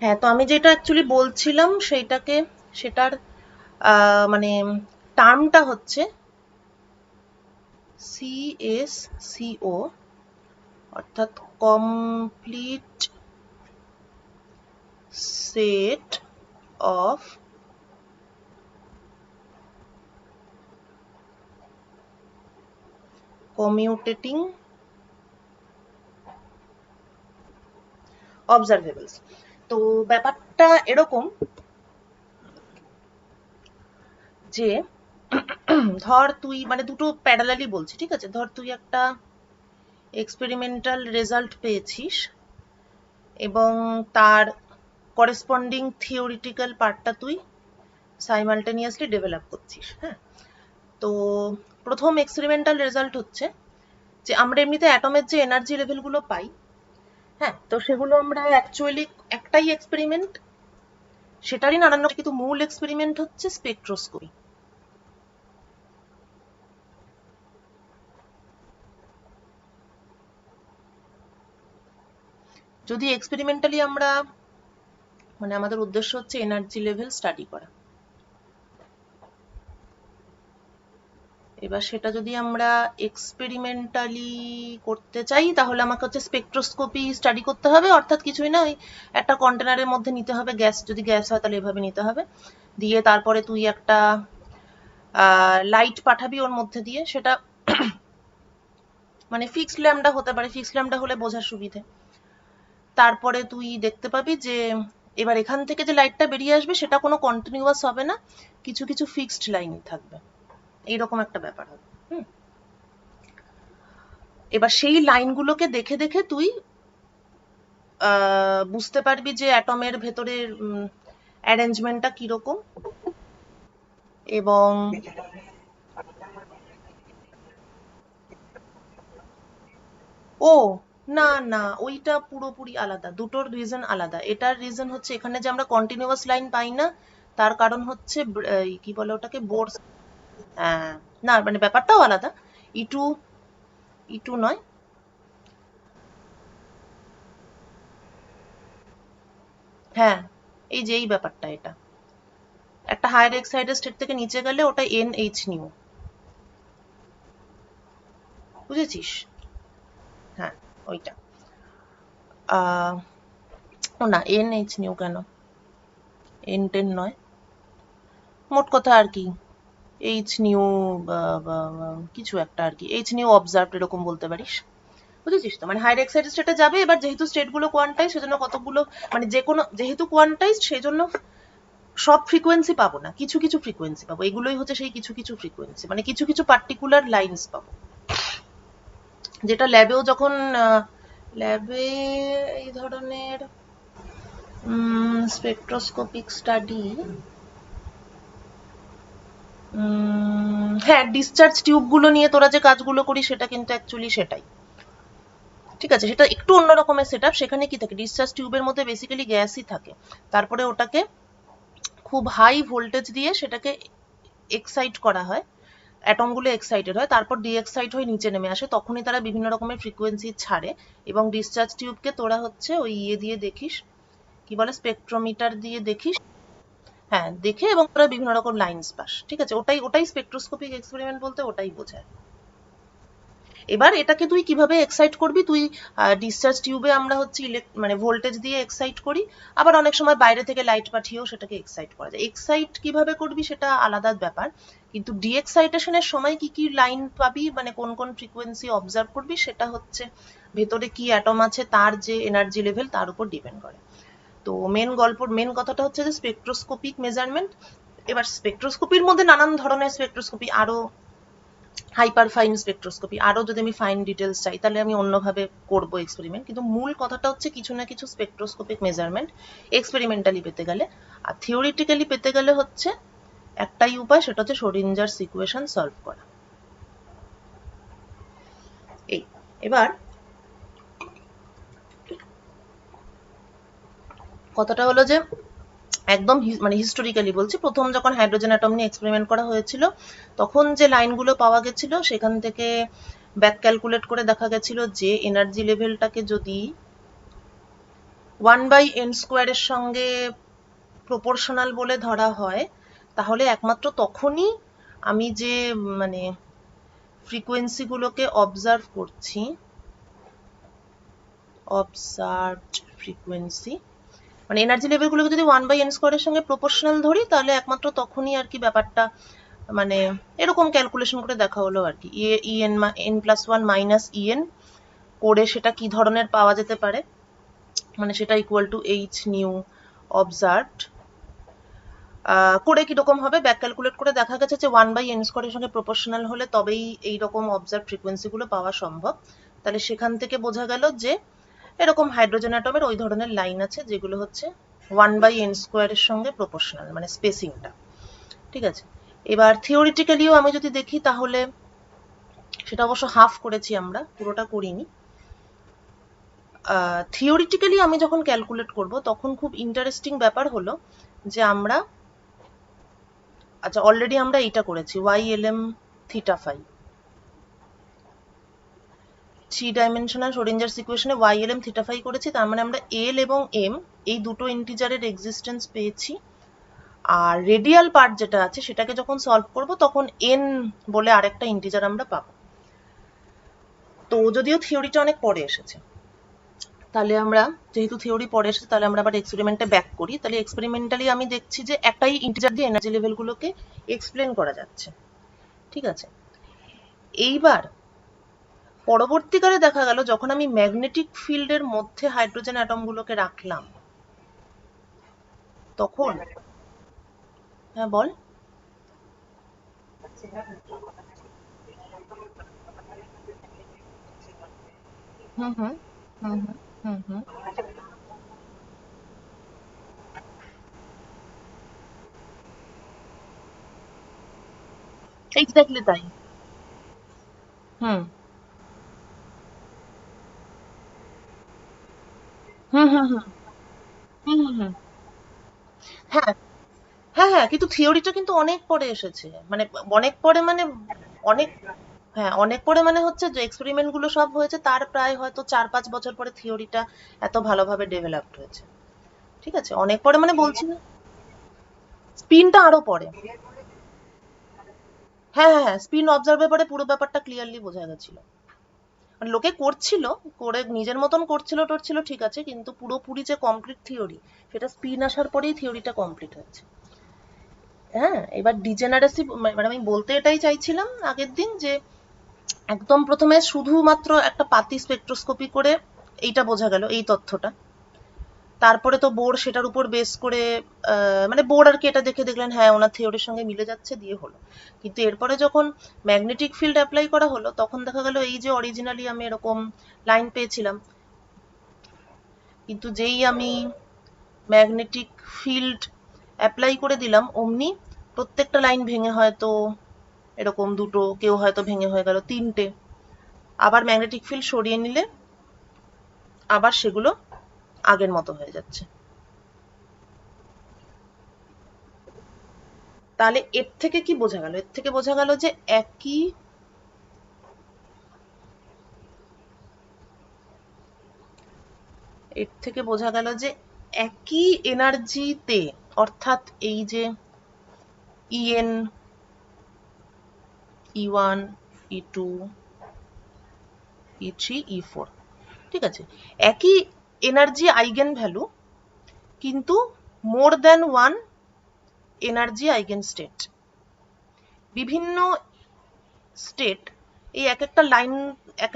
হ্যাঁ, তো আমি যেটা অ্যাকচুয়ালি বলছিলাম সেটার মানে টার্মটা হচ্ছে CSCO, অর্থাৎ কমপ্লিট সেট অফ কমিউটেটিং অবজারভেবলস। তো ব্যাপারটা এরকম যে ধর তুই মানে দুটো প্যারালালি বলছি, ঠিক আছে? ধর তুই একটা এক্সপেরিমেন্টাল রেজাল্ট পেয়েছিস এবং তার করেসপন্ডিং থিওরিটিক্যাল পার্টটা তুই সাইমালটেনিয়াসলি ডেভেলপ করছিস। হ্যাঁ, তো প্রথম এক্সপেরিমেন্টাল রেজাল্ট হচ্ছে যে আমরা এমনিতে অ্যাটমের যে এনার্জি লেভেলগুলো পাই, হ্যাঁ, তো সেগুলো আমরা অ্যাকচুয়ালি একটাই এক্সপেরিমেন্ট, সেটারই নানান রকম, কিন্তু মূল এক্সপেরিমেন্ট হচ্ছে স্পেকট্রোস্কোপি। যদি এক্সপেরিমেন্টালি আমরা মানে আমাদের উদ্দেশ্য হচ্ছে এনার্জি লেভেল স্টাডি করা, এবার সেটা যদি আমরা এক্সপেরিমেন্টালি করতে চাই তাহলে আমাকে হচ্ছে স্পেকট্রোস্কোপি স্টাডি করতে হবে, অর্থাৎ কিছুই না, ওই একটা কন্টেনারের মধ্যে নিতে হবে গ্যাস, যদি গ্যাস হয় তাহলে এভাবে নিতে হবে, দিয়ে তারপরে তুই একটা লাইট পাঠাবি ওর মধ্যে দিয়ে, সেটা মানে ফিক্সড ল্যাম্বডা হতে পারে, ফিক্সড ল্যাম্বডা হলে বোঝার সুবিধে। তারপরে তুই দেখতে পাবি যে এবার এখান থেকে যে লাইটটা বেরিয়ে আসবে সেটা কোনো কন্টিনিউয়াস হবে না, কিছু কিছু ফিক্সড লাইন থাকবে, এইরকম একটা ব্যাপার হবে। হুম, এবার সেই লাইনগুলোকে দেখে দেখে তুই বুঝতে পারবি যে অ্যাটমের ভেতরের অ্যারেঞ্জমেন্টটা কিরকম। এবং ও না না, ওইটা পুরোপুরি আলাদা, দুটোর রিজন আলাদা। এটার রিজন হচ্ছে এখানে যে আমরা কন্টিনিউয়াস লাইন পাই না, তার কারণ হচ্ছে কি বলে ওটাকে, বোর। না মানে ব্যাপারটাও আলাদা। ইটু ইটু নয়। হ্যাঁ, এই যে এই ব্যাপারটা, এটা একটা হায়ার এক্সাইটেড স্টেট থেকে নিচে গেলে ওটা NH নিউ, বুঝেছিস? হ্যাঁ, ওইটা আহ ও না, NH নিউ কেন, N10 নয়, মোট কথা আর কি, এইচ নিউ কিছু একটা আর কি, এইচ নিউ অবজার্ভ এরকম বলতে পারিস। বুঝেছিস তো? মানে হায়ার এক্সাইটেড স্টেটে যাবে, এবার যেহেতু স্টেট গুলো কোয়ান্টাইজ সেজন্য কতগুলো মানে যে কোনো, যেহেতু কোয়ান্টাইজ সেই জন্য সব ফ্রিকোয়েন্সি পাবো না, কিছু কিছু ফ্রিকোয়েন্সি পাবো, এগুলোই হচ্ছে সেই কিছু কিছু ফ্রিকোয়েন্সি, মানে কিছু কিছু পার্টিকুলার লাইন্স পাবো, যেটা ল্যাবেও যখন ল্যাবে এই ধরনের স্পেকট্রোস্কোপিক স্টাডি, হ্যাঁ, ডিসচার্জ টিউব গুলো নিয়ে তোরা যে কাজগুলো করিস সেটা কিন্তু অ্যাকচুয়ালি সেটাই, ঠিক আছে? সেটা একটু অন্য রকমের সেটআপ। সেখানে কি থাকে, ডিসচার্জ টিউবের মধ্যে বেসিক্যালি গ্যাসই থাকে, তারপরে ওটাকে খুব হাই ভোল্টেজ দিয়ে সেটাকে এক্সাইট করা হয়, অ্যাটম গুলো এক্সাইটেড হয়, তারপর ডিএক্সাইট হয়ে নিচে নেমে আসে, তখনই তারা বিভিন্ন রকমের ফ্রিকোয়েন্সি ছাড়ে। এবং ডিসচার্জ টিউবকে তোরা হচ্ছে ওই ইয়ে দিয়ে দেখিস, কি বলে, স্পেকট্রোমিটার দিয়ে দেখিস। হ্যাঁ, দেখে এবং তোরা বিভিন্ন রকম লাইন্স পাস, ঠিক আছে? ওটাই ওটাই স্পেকট্রোস্কোপিক এক্সপেরিমেন্ট বলতে ওটাই বোঝায়। এবার এটাকে তুই কিভাবে এক্সাইট করবি, তুই ডিসচার্জ টিউবে আমরা হচ্ছে মানে ভোল্টেজ দিয়ে এক্সাইট করি, আবার অনেক সময় বাইরে থেকে লাইট পাঠিয়েও সেটাকে এক্সাইট করা যায়। এক্সাইট কিভাবে করবি সেটা আলাদা ব্যাপার, কিন্তু ডিএক্সাইটেশনের সময় কি কি লাইন পাবি, মানে কোন কোন ফ্রিকোয়েন্সি অবজার্ভ করবি, সেটা হচ্ছে ভেতরে কি অ্যাটম আছে তার যে এনার্জি লেভেল তার উপর ডিপেন্ড করে। তো মেন কথাটা হচ্ছে যে স্পেকট্রোস্কোপিক মেজারমেন্ট। এবার স্পেকট্রোস্কোপির মধ্যে নানান ধরনের স্পেকট্রোস্কোপি, আরো হাইপার ফাইন স্পেকট্রোস্কোপি, আরো যদি আমি ফাইন ডিটেলস চাই তাহলে আমি অন্যভাবে করব এক্সপেরিমেন্ট, কিন্তু মূল কথাটা হচ্ছে কিছু না কিছু স্পেকট্রোস্কোপিক মেজারমেন্ট এক্সপেরিমেন্টালি পেতে গেলে। আর থিওরিটিক্যালি পেতে গেলে হচ্ছে একটাই উপায়, সেটা হচ্ছে শোডিঞ্জারস ইকুয়েশন সলভ করা। এই এবার কথাটা হলো যে একদম মানে হিস্টোরিক্যালি বলছি, প্রথম যখন হাইড্রোজেন অ্যাটম নিয়ে এক্সপেরিমেন্ট করা হয়েছিল তখন যে লাইনগুলো পাওয়া গেছিল সেখান থেকে ব্যাক ক্যালকুলেট করে দেখা গেছিল যে এনার্জি লেভেলটাকে যদি 1/n² এর সঙ্গে প্রপোর্শনাল বলে ধরা হয়, তাহলে একমাত্র তখনই আমি যে মানে ফ্রিকোয়েন্সি গুলোকে অবজার্ভ করছি, অবজার্ভড ফ্রিকোয়েন্সি মানে এনার্জি লেভেল গুলোকে যদি 1/n² এর সঙ্গে প্রপোর্শনাল ধরি, তাহলে একমাত্র তখনই আর কি ব্যাপারটা মানে এরকম ক্যালকুলেশন করে দেখা হলো আর কি, n+1 মাইনাস en করে সেটা কি ধরনের পাওয়া যেতে পারে, মানে সেটা equal to h new observed করে কিরকম হবে ব্যাক ক্যালকুলেট করে দেখা গেছে যে 1/n² এর সঙ্গে প্রপোর্শনাল হলে তবেই এইরকম অবজার্ভ ফ্রিকোয়েন্সি গুলো পাওয়া সম্ভব। তাহলে সেখান থেকে বোঝা গেল যে এরকম হাইড্রোজেন অ্যাটমের ওই ধরনের লাইন আছে যেগুলো হচ্ছে 1/n² এর সঙ্গে প্রপোর্শনাল, মানে স্পেসিংটা। ঠিক আছে, এবার থিওরিটিক্যালিও আমি যদি দেখি তাহলে সেটা অবশ্য হাফ করেছি আমরা, পুরোটা করিনি। থিওরিটিক্যালি আমি যখন ক্যালকুলেট করব তখন খুব ইন্টারেস্টিং ব্যাপার হলো যে আমরা আচ্ছা অলরেডি আমরা এইটা করেছি YLM θ5 থ্রি ডাইমেনশনাল শ্রোডিঞ্জারস ইকুয়েশনে YLM θ5 করেছি, তার মানে আমরা L এবং M এই দুটো ইন্টিজারের এক্সিস্টেন্স পেয়েছি। আর রেডিয়াল পার্ট যেটা আছে সেটাকে যখন সলভ করব তখন n বলে আরেকটা ইন্টিজার আমরা পাবো। তো যদিও থিওরিটা অনেক পরে এসেছে, তাহলে আমরা যেহেতু থিওরি পরে এসেছে তাহলে আমরা আবার এক্সপেরিমেন্টে ব্যাক করি। তাহলে এক্সপেরিমেন্টালি আমি দেখছি যে একটাই ইন্টিজার দিয়ে এনার্জি লেভেলগুলোকে এক্সপ্লেন করা যাচ্ছে। ঠিক আছে, এইবার পরবর্তীকালে দেখা গেল যখন আমি ম্যাগনেটিক ফিল্ডের মধ্যে হাইড্রোজেন অ্যাটমগুলোকে রাখলাম তখন হ্যাঁ বল। হুম হুম হুম হুম হুম এক্স্যাক্টলি তাই। হুম হুম হুম হুম হুম হুম হুম হ্যাঁ হ্যাঁ হ্যাঁ, কিন্তু থিওরিটা কিন্তু অনেক পরে এসেছে, মানে অনেক পরে মানে অনেক, হ্যাঁ অনেক পরে মানে হচ্ছে যে এক্সপেরিমেন্ট গুলো সব হয়েছে তার প্রায় হয়তো 4-5 বছর পরে থিওরিটা এত ভালোভাবে ডেভেলপড হয়েছে। ঠিক আছে, অনেক পরে মানে বলছি না, স্পিনটা আরো পরে। হ্যাঁ হ্যাঁ হ্যাঁ, স্পিন অবজার্ভের পরে পুরো ব্যাপারটা ক্লিয়ারলি বোঝা গেছিল। মানে লোকে করছিল, করে নিজের মতন করছিল টরছিল ঠিক আছে, কিন্তু পুরোপুরি যে কমপ্লিট থিওরি সেটা স্পিন আসার পরেই থিওরিটা কমপ্লিট হয়েছে। হ্যাঁ, এবার ডিজেনারেসি মানে আমি বলতে এটাই চাইছিলাম আগের দিন যে একদম প্রথমে শুধুমাত্র একটা পাতি স্পেকট্রোস্কোপি করে এইটা বোঝা গেল এই তথ্যটা, তারপরে তো বোর সেটার উপর বেস করে মানে বোর আর কি এটা দেখে দেখলেন হ্যাঁ ওনার থিওরির সঙ্গে মিলে যাচ্ছে দিয়ে হলো। কিন্তু এরপরে যখন ম্যাগনেটিক ফিল্ড অ্যাপ্লাই করা হলো তখন দেখা গেল এই যে অরিজিনালি আমি এরকম লাইন পেয়েছিলাম, কিন্তু যেই আমি ম্যাগনেটিক ফিল্ড অ্যাপ্লাই করে দিলাম অমনি প্রত্যেকটা লাইন ভেঙে হয়তো এরকম দুটো, কেউ হয়তো ভেঙে হয়ে গেল তিনটে, আবার ম্যাগনেটিক ফিল্ড সরিয়ে নিলে আবার সেগুলো আগের মতো হয়ে যাচ্ছে। তাহলে এর থেকে কি বোঝা গেল, এর থেকে বোঝা গেল যে একই এর থেকে বোঝা গেল যে একই এনার্জিতে, অর্থাৎ এই যে EN E1 E2 E3 E4, ঠিক আছে, একই এনার্জি আইগেন ভ্যালু কিন্তু more than one energy eigen state. বিভিন্ন স্টেট, এই এক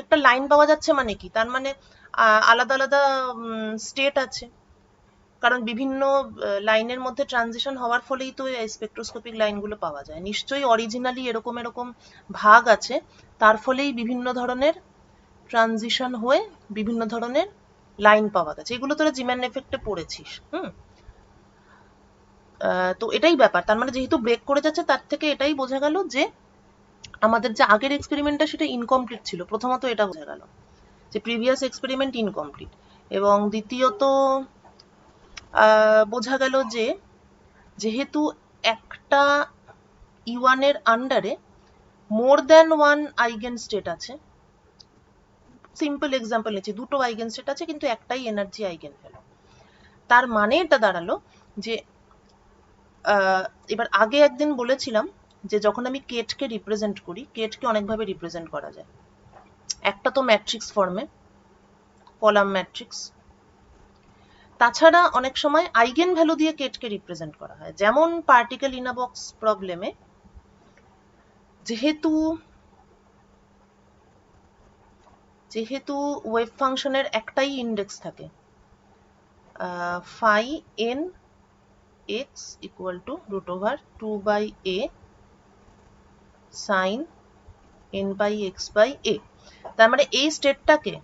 একটা লাইন পাওয়া যাচ্ছে মানে কি তার মানে আলাদা আলাদা স্টেট আছে, কারণ বিভিন্ন লাইনের মধ্যে ট্রানজিশন হওয়ার ফলেই তো এই স্পেকট্রোস্কোপিক লাইনগুলো পাওয়া যায়। নিশ্চয়ই অরিজিনালি এরকম এরকম ভাগ আছে, তার ফলেই বিভিন্ন ধরনের ট্রানজিশন হয়ে বিভিন্ন ধরনের লাইন পাওয়া গেছে। এগুলো তোরা জিম্যান এফেক্টে পড়েছিস। তো এটাই ব্যাপার, তার মানে যেহেতু ব্রেক করে যাচ্ছে তার থেকে এটাই বোঝা গেল যে আমাদের যে আগের এক্সপেরিমেন্টটা সেটা ইনকমপ্লিট ছিল, প্রথমত এটা বোঝা গেল যে প্রিভিয়াস এক্সপেরিমেন্ট ইনকমপ্লিট, এবং দ্বিতীয়ত বোঝা গেল যে যেহেতু একটা E1 এর আন্ডারে more than one eigen state আছে, সিম্পল এক্সাম্পল নিচ্ছি, দুটো আইগেন স্টেট আছে কিন্তু একটাই এনার্জি আইগেন ভ্যালু, তার মানে এটা দাঁড়ালো যে এবার আগে একদিন বলেছিলাম যে যখন আমি কেটকে রিপ্রেজেন্ট করি, কেটকে অনেকভাবে রিপ্রেজেন্ট করা যায়। একটা তো ম্যাট্রিক্স ফর্মে, কলাম ম্যাট্রিক্স। তাছাড়া অনেক সময় আইগেন ভ্যালু দিয়ে কেটকে রিপ্রেজেন্ট করা হয়, যেমন পার্টিকেল ইন আ বক্স প্রবলেমে যেহেতু ওয়েভ ফাংশনের একটাই ইন্ডেক্স থাকে, phi n x equal to root over 2 by a sin n by x by a, তার মানে এই স্টেটটাকে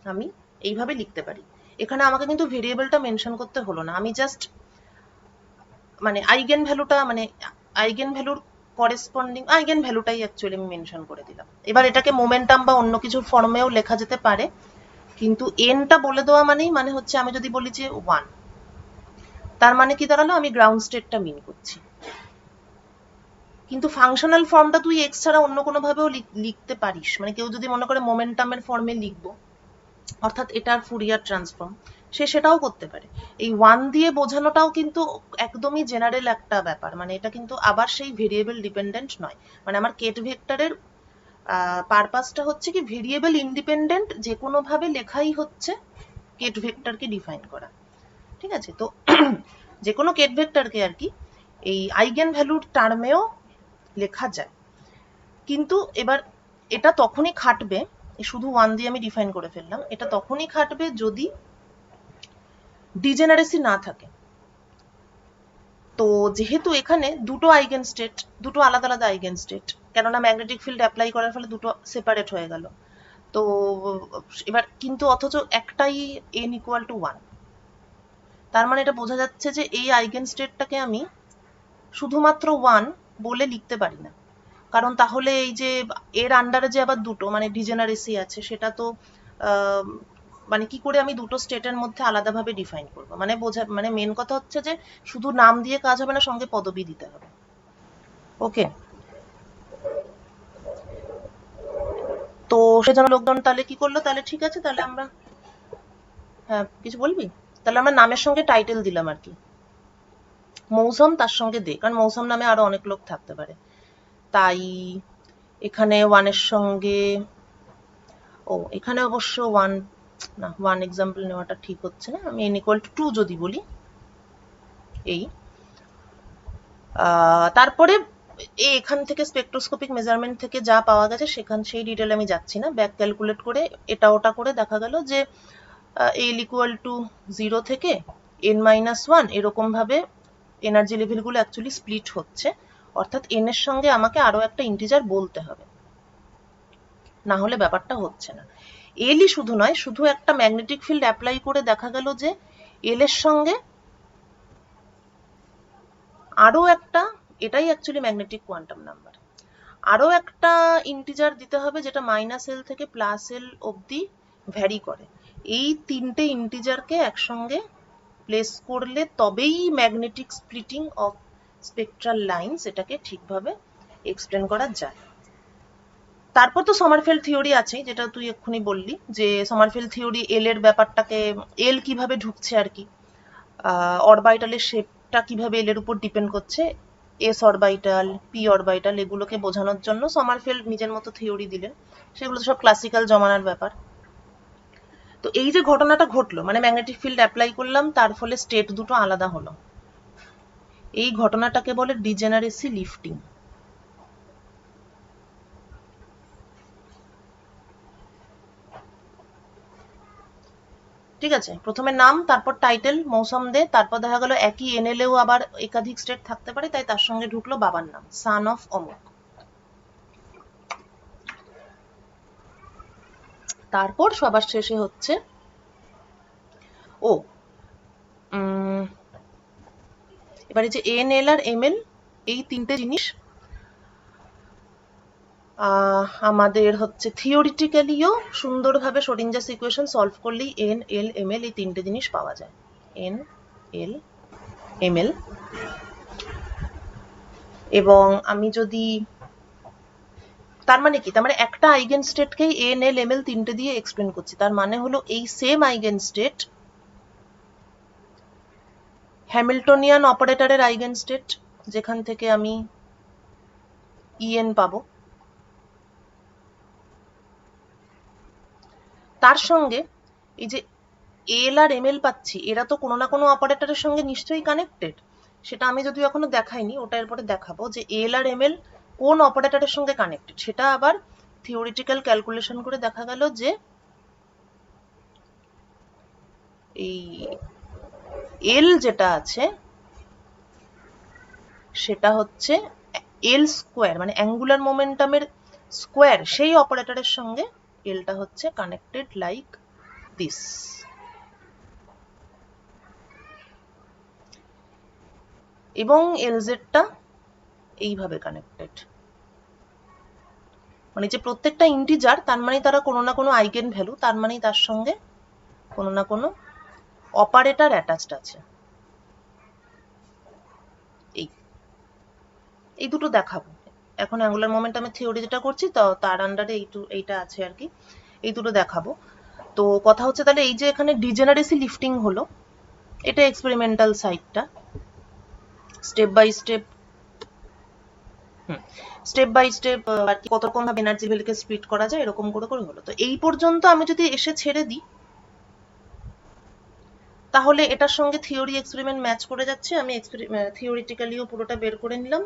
আমি এইভাবে লিখতে পারি। এখানে আমাকে কিন্তু ভেরিয়েবলটা মেনশন করতে হলো না, আমি জাস্ট মানে আইগেন ভ্যালুটা, মানে আইগেন ভ্যালুর করেসপন্ডিং আইগেন ভ্যালুটাই অ্যাকচুয়ালি আমি মেনশন করে দিলাম। এবার এটাকে মোমেন্টাম বা অন্য কিছু ফর্মেও লেখা যেতে পারে, কিন্তু এনটা বলে দেওয়া মানে হচ্ছে আমি যদি বলি যে 1, তার মানে কি দাঁড়ালো, আমি গ্রাউন্ড স্টেটটা মিন করছি। কিন্তু ফাংশনাল ফর্মটা তুই এক্স ছাড়া অন্য কোনো ভাবেও লিখতে পারিস, মানে কেউ যদি মনে করে মোমেন্টামের ফর্মে লিখবো, অর্থাৎ এটার ফুরিয়ার ট্রান্সফর্ম, সে সেটাও করতে পারে। এই 1 দিয়ে বোঝানোটাও কিন্তু একদমই জেনারেল একটা ব্যাপার, মানে এটা কিন্তু আবার সেই ভেরিয়েবল ডিপেন্ডেন্ট নয়। মানে আমার কেট ভেক্টরের পারপাসটা হচ্ছে কি ভেরিয়েবল ইন্ডিপেন্ডেন্ট যে কোনো ভাবে লেখাই হচ্ছে কেট ভেক্টরকে ডিফাইন করা। ঠিক আছে, তো যে কোনো কেট ভেক্টরকে আর কি এই আইগেন ভ্যালুর টার্মেও লেখা যায়। কিন্তু এবার এটা তখনই খাটবে, শুধু 1 দিয়ে আমি ডিফাইন করে ফেললাম, এটা তখনই খাটবে যদি ডিজেনারেসি না থাকে। তো যেহেতু এখানে দুটো আইগেন স্টেট, দুটো আলাদা আলাদা আইগেন স্টেট, কেননা ম্যাগনেটিক ফিল্ড অ্যাপ্লাই করার ফলে দুটো সেপারেট হয়ে গেল, তো এবার কিন্তু অথচ একটাই n ইকুয়াল টু 1, তার মানে এটা বোঝা যাচ্ছে যে এই আইগেন স্টেটটাকে আমি শুধুমাত্র 1 বলে লিখতে পারি না, কারণ তাহলে এই যে এর আন্ডারে যে আবার দুটো মানে ডিজেনারেসি আছে, সেটা তো মানে কি করে আমি দুটো স্টেটের মধ্যে আলাদাভাবে ডিফাইন করব, মানে মানে মেন কথা হচ্ছে যে শুধু নাম দিয়ে কাজ হবে না, সঙ্গে পদবি দিতে হবে। ওকে, তো সেজন্য লোকজন তাহলে কি করলো, তাহলে ঠিক আছে, তাহলে আমরা হ্যাঁ কিছু বলবি, তাহলে আমরা নামের সঙ্গে টাইটেল দিলাম আর কি, মৌসুম তার সঙ্গে দে, কারণ মৌসুম নামে আরো অনেক লোক থাকতে পারে। তাই এখানে 1 এর সঙ্গে, এখানে অবশ্য 1 না, 1 এক্সাম্পল নেওয়াটা ঠিক হচ্ছে না, আমি n ইকুয়াল টু 2 যদি বলি এই, তারপরে এখান থেকে স্পেকট্রোস্কোপিক মেজারমেন্ট থেকে যা পাওয়া গেছে সেই ডিটেল আমি যাচ্ছি না, ব্যাক ক্যালকুলেট করে এটা ওটা করে দেখা গেল যে l ইকুয়াল টু 0 থেকে n-1 এরকম ভাবে এনার্জি লেভেলগুলো অ্যাকচুয়ালি স্প্লিট হচ্ছে, অর্থাৎ n এর সঙ্গে আমাকে আরো একটা ইন্টিজার বলতে হবে, না হলে ব্যাপারটা হচ্ছে না। এলই শুধু নয়, শুধু একটা ম্যাগনেটিক ফিল্ড অ্যাপ্লাই করে দেখা গেল যে এল এর সঙ্গে আরো একটা, এটাই অ্যাকচুয়ালি ম্যাগনেটিক কোয়ান্টাম নাম্বার, আরো একটা ইন্টিজার দিতে হবে যেটা -l থেকে +l অবধি ভ্যারি করে। এই তিনটে ইন্টিজারকে একসঙ্গে প্লেস করলে তবেই magnetic splitting of spectral lines এটাকে ঠিকভাবে এক্সপ্লেন করা যায়। তারপর তো সমারফেল্ড থিওরি আছে, যেটা তুই এক্ষুনি বললি যে সমারফেল্ড থিওরি এল এর ব্যাপারটাকে, এল কিভাবে ঢুকছে আর কি, অরবাইটালের শেপটা কিভাবে এল এর উপর ডিপেন্ড করছে, এস অরবাইটাল, পি অরবাইটাল, এগুলোকে বোঝানোর জন্য সমারফেল্ড নিজের মতো থিওরি দিলেন, সেগুলো তো সব ক্লাসিক্যাল জমানার ব্যাপার। তো এই যে ঘটনাটা ঘটলো, মানে ম্যাগনেটিক ফিল্ড অ্যাপ্লাই করলাম, তার ফলে স্টেট দুটো আলাদা হলো, এই ঘটনাটাকে বলে ডিজেনারেসি লিফটিং। ঠিক আছে, প্রথমে নাম, তারপর টাইটেল মৌসুম দে, তারপর দেখা গেল একই এনএলেও আবার একাধিক স্টেট থাকতে পারে, তাই তার সঙ্গে ঢুকলো বাবার নাম, সান অফ অমুক। তারপর সবার শেষে হচ্ছে এবারে যে এনএল আর এমএল, এই তিনটে জিনিস আমাদের হচ্ছে থিওরিটিক্যালিও সুন্দরভাবে শ্রোডিঞ্জার্স ইকুয়েশন সলভ করলেই এন এল এম এল এই তিনটে জিনিস পাওয়া যায়, এন এল এম এল। এবং আমি যদি, তার মানে কি, তার মানে একটা আইগেন স্টেটকেই এন এল এম এল তিনটে দিয়ে এক্সপ্লেন করছি, তার মানে হলো এই সেম আইগেন স্টেট হ্যামিল্টনিয়ান অপারেটরের আইগেনস্টেট, যেখান থেকে আমি ইএন পাবো, তার সঙ্গে এই যে এল আর এমএল পাচ্ছি, এরা তো কোনো না কোনো অপারেটরের সঙ্গে নিশ্চয়ই কানেক্টেড। সেটা আমি যদিও এখনো দেখাইনি, ওটা এরপরে দেখাবো যে এল আর এমএল কোন অপারেটরের সঙ্গে কানেক্টেড। সেটা আবার থিওরিটিক্যাল ক্যালকুলেশন করে দেখা গেল যে এই এল যেটা আছে সেটা হচ্ছে এল স্কোয়ার, মানে অ্যাঙ্গুলার মোমেন্টামের স্কোয়ার, সেই অপারেটরের সঙ্গে এলটা হচ্ছে কানেক্টেড লাইক দিস। এবং এলজেডটা এইভাবে কানেক্টেড, মানে যে প্রত্যেকটা ইন্টিজার তার মানে তারা কোনো না কোনো আইগেন ভ্যালু, তার মানে তার সঙ্গে কোনো না কোনো অপারেটর অ্যাটাচড আছে। এই দুটো দেখাবো এখন, অ্যাঙ্গুলার মোমেন্টামের থিওরি যেটা করছি তো তার আন্ডারে এইটা আছে আর কি, এই দুটো দেখাবো। তো কথা হচ্ছে তাহলে এই যে এখানে ডিজেনারেসি লিফটিং হলো, এটা এক্সপেরিমেন্টাল সাইডটা, স্টেপ বাই স্টেপ আর কি কত রকম ভাবে এনার্জি ভ্যালুকে স্প্লিট করা যায় এরকম করে করে হলো। তো এই পর্যন্ত আমি যদি এসে ছেড়ে দিই তাহলে এটার সঙ্গে থিওরি এক্সপেরিমেন্ট ম্যাচ করে যাচ্ছে। আমি থিওরিটিক্যালিও পুরোটা বের করে নিলাম,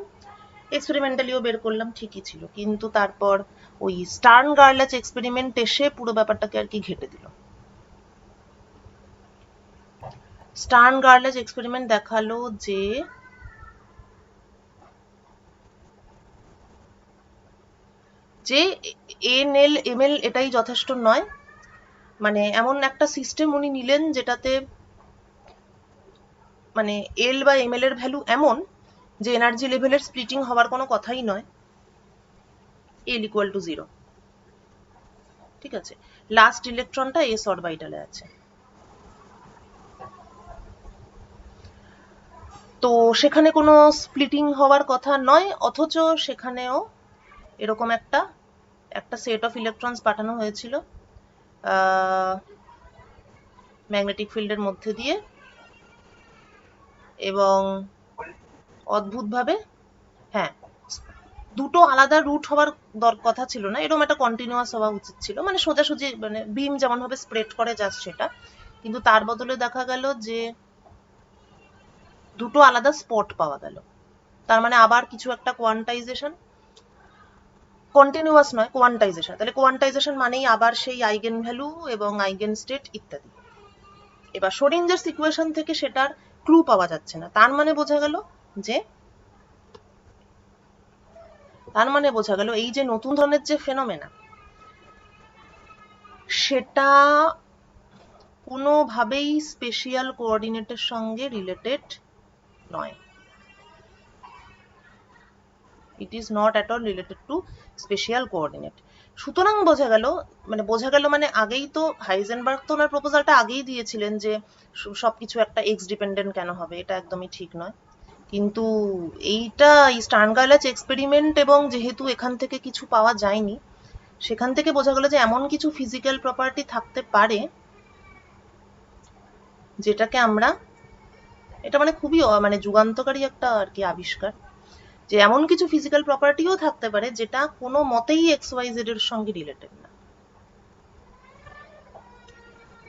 এক্সপেরিমেন্টালিও বের করলাম, ঠিকই ছিল। কিন্তু তারপর ওই স্টার্ন গার্লাচ এক্সপেরিমেন্ট এসে পুরো ব্যাপারটাকে আর কি ঘেটে দিল। স্টার্ন গার্লাচ এক্সপেরিমেন্ট দেখালো যে এনএল এমএল এটাই যথেষ্ট নয়, মানে এমন একটা সিস্টেম উনি নিলেন যেটাতে মানে এল বা এমএল এর ভ্যালু এমন যে এনার্জি লেভেলের স্প্লিটিং হওয়ার কোনো কথাই নয়, এল ইকুয়াল টু 0। ঠিক আছে, লাস্ট ইলেকট্রনটা এস অরবিটালে আছে। তো সেখানে কোনো স্প্লিটিং হওয়ার কথা নয়, অথচ সেখানেও এরকম একটা সেট অফ ইলেকট্রনস পাঠানো হয়েছিল ম্যাগনেটিক ফিল্ডের মধ্যে দিয়ে, এবং অদ্ভুতভাবে হ্যাঁ দুটো আলাদা রুট হওয়ার কথা ছিল না, এরকম একটা কন্টিনিউয়াস হওয়া উচিত ছিল, মানে সোজাসুজি মানে বিম যেমন ভাবে স্প্রেড করে জাস্ট সেটা। কিন্তু তার বদলে দেখা গেল যে দুটো আলাদা স্পট পাওয়া গেল, তার মানে আবার কিছু একটা কোয়ান্টাইজেশন, কন্টিনিউয়াস নয় কোয়ান্টাইজেশন। তাহলে কোয়ান্টাইজেশন মানেই আবার সেই আইগেন ভ্যালু এবং আইগেন স্টেট ইত্যাদি। এবার শোডিঞ্জার্স ইকুয়েশন থেকে সেটার ক্লু পাওয়া যাচ্ছে না, তার মানে বোঝা গেল এই যে নতুন ধরনের যে ফেনোমেনা সেটা কোনোভাবেই স্পেশিয়াল কোঅর্ডিনেটের সঙ্গে রিলেটেড নয়। It is not at all related to spatial coordinate. সুতরাং বোঝা গেল মানে আগেই তো হাইজেনবার্গ তো ওনার প্রপোজালটা আগেই দিয়েছিলেন যে সবকিছু একটা এক্স ডিপেন্ডেন্ট কেন হবে, এটা একদমই ঠিক নয়। কিন্তু এইটা এই স্টার্ন গার্লাচ এক্সপেরিমেন্ট এবং যেহেতু এখান থেকে কিছু পাওয়া যায়নি, সেখান থেকে বোঝা গেল যে এমন কিছু ফিজিক্যাল প্রপার্টি থাকতে পারে যেটাকে আমরা, এটা মানে খুবই মানে যুগান্তকারী একটা আর কি আবিষ্কার, যে এমন কিছু ফিজিক্যাল প্রপার্টিও থাকতে পারে যেটা কোনো মতেই এক্স ওয়াই জেড এর সঙ্গে রিলেটেড না।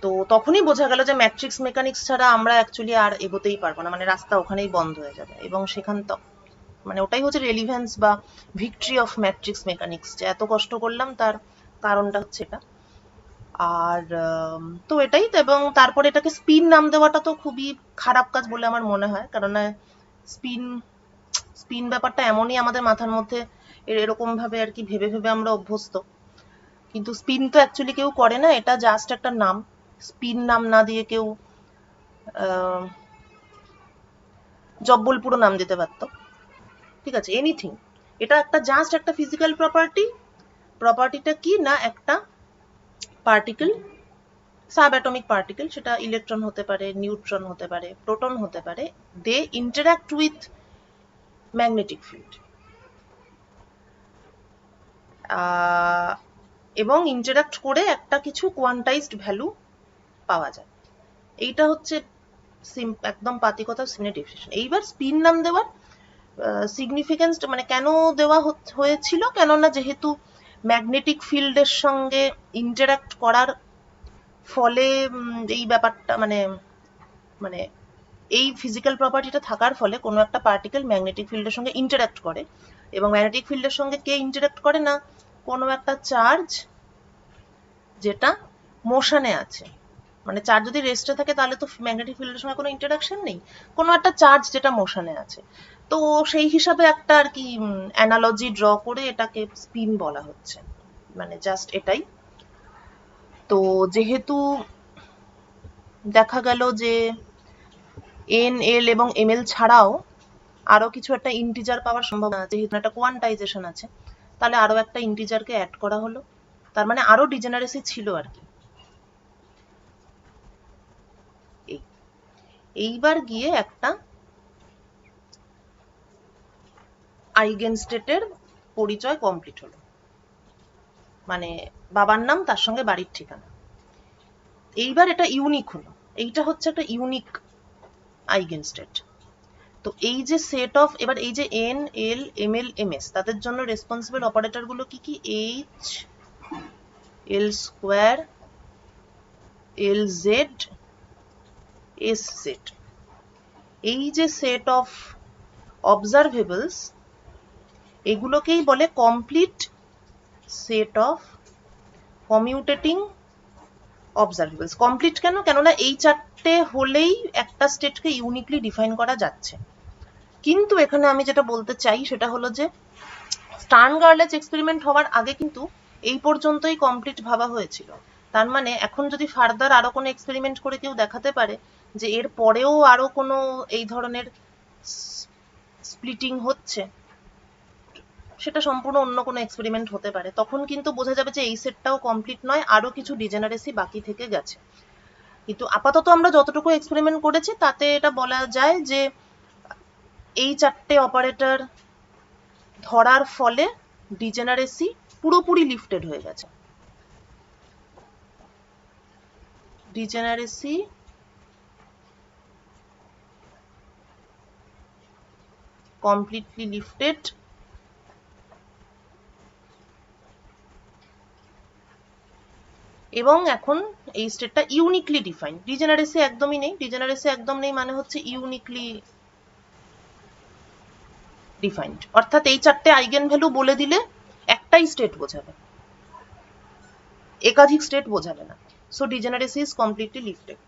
তো তখনই বোঝা গেল যে ম্যাট্রিক্স মেকানিক্স ছাড়া আমরা অ্যাকচুয়ালি আর এগোতেই পারবো না, মানে রাস্তা ওখানেই বন্ধ হয়ে যাবে। এবং সেখান তো মানে ওটাই হচ্ছে রেলিভেন্স বা ভিক্টরি অফ ম্যাট্রিক্স মেকানিক্স, যে এত কষ্ট করলাম তার কারণটা হচ্ছে এটা। আর তো এটাই তো, এবং তারপরে এটাকে স্পিন নাম দেওয়াটা তো খুবই খারাপ কাজ বলে আমার মনে হয়, কারণ স্পিন ব্যাপারটা এমনই আমাদের মাথার মধ্যে এরকম ভাবে আর কি ভেবে ভেবে আমরা অভ্যস্ত, কিন্তু স্পিন তো অ্যাকচুয়ালি কেউ করে না, এটা জাস্ট একটা নাম। স্পিন নাম না দিয়ে কেউ জব্বলপুরও নাম দিতে পারতো, ঠিক আছে, এনিথিং। এটা একটা জাস্ট একটা ফিজিক্যাল প্রপার্টিটা কি না, একটা পার্টিকেল, সাব অ্যাটমিক পার্টিকেল, সেটা ইলেকট্রন হতে পারে, নিউট্রন হতে পারে, প্রোটন হতে পারে, দে ইন্টারঅ্যাক্ট উইথ ম্যাগনেটিক ফিল্ড এবং ইন্টারঅ্যাক্ট করে একটা কিছু কোয়ান্টাইজড ভ্যালু পাওয়া যায়। এইটা হচ্ছে একদম পাতি কথা, স্পিনের ডিফিনেশন। এইবার স্পিন নাম দেওয়ার সিগনিফিকেন্স মানে কেন দেওয়া হয়েছিল, কেননা যেহেতু ম্যাগনেটিক ফিল্ডের সঙ্গে ইন্টারাক্ট করার ফলে এই ব্যাপারটা মানে মানে এই ফিজিক্যাল প্রপার্টিটা থাকার ফলে কোনো একটা পার্টিকেল ম্যাগনেটিক ফিল্ডের সঙ্গে ইন্টারাক্ট করে, এবং ম্যাগনেটিক ফিল্ডের সঙ্গে কে ইন্টারাক্ট করে না, কোনো একটা চার্জ যেটা মোশনে আছে। মানে চার্জ যদি রেস্টে থাকে তাহলে তো ম্যাগনেটিক ফিল্ডের সঙ্গে কোনো ইন্টারাকশন নেই, কোনো একটা চার্জ যেটা মোশনে আছে। তো সেই হিসাবে একটা আর কি অ্যানালজি ড্র করে এটাকে স্পিন বলা হচ্ছে, মানে জাস্ট এটাই। তো যেহেতু দেখা গেল যে এন এল এবং এম এল ছাড়াও আরো কিছু একটা ইন্টিজার পাওয়ার সম্ভাবনা আছে, যেহেতু একটা কোয়ান্টাইজেশন আছে, তাহলে আরো একটা ইন্টিজারকে অ্যাড করা হলো, তার মানে আরো ডিজেনারেসি ছিল আর কি। এইবার গিয়ে একটা আইগেনস্টেটের পরিচয় কমপ্লিট হলো, মানে বাবার নাম তার সঙ্গে বাড়ির ঠিকানা। এইবার এটা ইউনিক হলো, এইটা হচ্ছে একটা ইউনিক আইগেনস্টেট। তো এই যে সেট অফ, এবার এই যে N L M L M S, তাদের জন্য রেসপন্সিবল অপারেটর গুলো কি কি, H L square L Z S Z. এই যে সেট অফ অবজারভেবলস, এগুলোকেই বলে complete set of commuting observables. Complete কেন, কেননা এই চারটে হলেই একটা স্টেটকে ইউনিকলি ডিফাইন করা যাচ্ছে। কিন্তু এখানে আমি যেটা বলতে চাই সেটা হলো যে স্টার্ন গার্লেজ এক্সপেরিমেন্ট হওয়ার আগে কিন্তু এই পর্যন্তই কমপ্লিট ভাবা হয়েছিল। তার মানে এখন যদি ফার্দার আরো কোনো এক্সপেরিমেন্ট করে কেউ দেখাতে পারে যে এর পরেও আরো কোনো এই ধরনের স্প্লিটিং হচ্ছে, সেটা সম্পূর্ণ অন্য কোনো এক্সপেরিমেন্ট হতে পারে, তখন কিন্তু বোঝা যাবে যে এই সেটটাও কমপ্লিট নয়, আরো কিছু ডিজেনারেসি বাকি থেকে গেছে। কিন্তু আপাতত আমরা যতটুকু এক্সপেরিমেন্ট করেছি তাতে এটা বলা যায় যে এই চারটে অপারেটর ধরার ফলে ডিজেনারেসি পুরোপুরি লিফটেড হয়ে গেছে। ডিজেনারেসি কমপ্লিটলি লিফটেড, এবং এখন এই স্টেটটা ইউনিকলি ডিফাইন্ড। ডিজেনারেসি একদমই নেই, ডিজেনারেসি একদম নেই মানে হচ্ছে ইউনিকলি ডিফাইন্ড, অর্থাৎ এই চারটে আইগেন ভ্যালু বলে দিলে একটাই স্টেট বোঝাবে, একাধিক স্টেট বোঝাবে না। So degeneracy is completely lifted.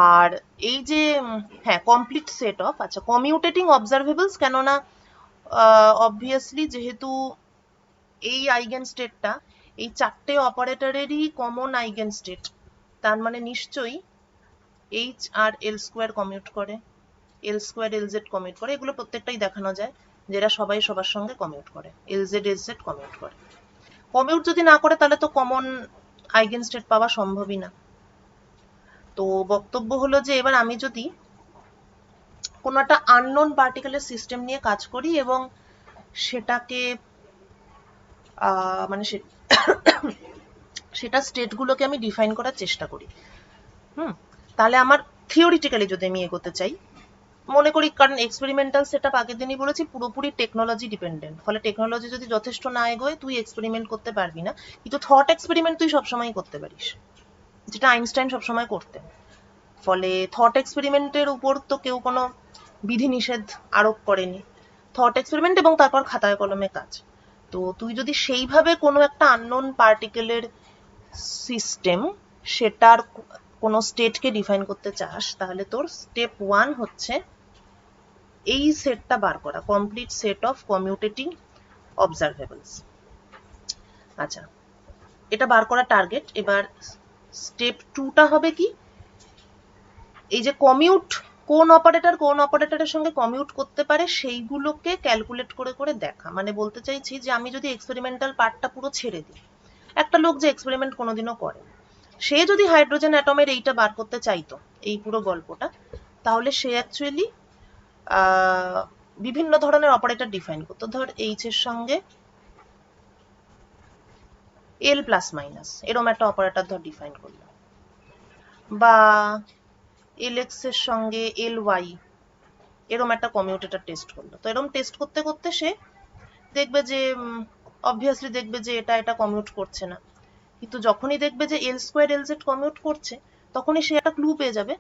আর এই যে হ্যাঁ কমপ্লিট সেট অফ, আচ্ছা কমিউটেটিং অবজারভেবলস, কেননা অবভিয়াসলি যেহেতু এই আইগেন স্টেটটা এই চারটে অপারেটরেরই কমন আইগেন স্টেট, তার মানে নিশ্চয়ই এইচ আর এল স্কোয়ার কমিউট করে, এল স্কোয়ার এল জেড কমিউট করে, এগুলো প্রত্যেকটাই দেখানো যায় যেটা সবাই সবার সঙ্গে কমিউট করে, এল জেড এস জেড কমিউট করে। কমিউট যদি না করে তাহলে তো কমন আইগেন স্টেট পাওয়া সম্ভবই না। তো বক্তব্য হলো যে এবার আমি যদি কোনো একটা আননোন পার্টিকেলের সিস্টেম নিয়ে কাজ করি এবং সেটাকে মানে সেটা স্টেটগুলোকে আমি ডিফাইন করার চেষ্টা করি, তাহলে আমার থিওরিটিক্যালি যদি আমি এগোতে চাই, মনে করি, কারণ এক্সপেরিমেন্টাল সেটআপ আগের দিনই বলেছি পুরোপুরি টেকনোলজি ডিপেন্ডেন্ট, ফলে টেকনোলজি যদি যথেষ্ট না এগোয় তুই এক্সপেরিমেন্ট করতে পারবি না, কিন্তু থট এক্সপেরিমেন্ট তুই সবসময় করতে পারিস, যেটা আইনস্টাইন সবসময় করতেন। ফলে থট এক্সপেরিমেন্টের উপর তো কেউ কোনো বিধিনিষেধ আরোপ করেনি, থট এক্সপেরিমেন্ট এবং তারপর খাতায় কলমে কাজ। তো তুই যদি সেইভাবে কোনো একটা আননোন পার্টিকেলের সিস্টেম, সেটার কোনো স্টেটকে ডিফাইন করতে চাস, তাহলে তোর স্টেপ 1 হচ্ছে এই সেটটা বার করা, কমপ্লিট সেট অফ কমিউটেটিং অবজারভেবলস। আচ্ছা, এটা বার করা টার্গেট। এবার স্টেপ 2টা হবে কি, এই যে কমিউট কোন অপারেটরের সঙ্গে কমিউট করতে পারে সেইগুলোকে ক্যালকুলেট করে করে দেখা। মানে বলতে চাইছি যে আমি যদি এক্সপেরিমেন্টাল পার্টটা পুরো ছেড়ে দিই, একটা লোক যে এক্সপেরিমেন্ট কোনোদিনও করে, সে যদি হাইড্রোজেন অ্যাটমের এইটা বার করতে চাইতো, এই পুরো গল্পটা, তাহলে সে অ্যাকচুয়ালি বিভিন্ন ধরনের অপারেটর ডিফাইন করতো। ধর এইচ এর সঙ্গে এল প্লাস মাইনাস এরম একটা অপারেটর ধর ডিফাইন করলো, বা Lx এর সঙ্গে Ly এরকম একটা কমিউটেটর টেস্ট করলো। তো এরকম টেস্ট করতে করতে সে দেখবে যে অবভিয়াসলি দেখবে যে এটা এটা কমিউট করছে না, কিন্তু যখনই দেখবে যে L স্কোয়ার Lz কমিউট করছে, তখনই সে একটা ক্লু পেয়ে যাবে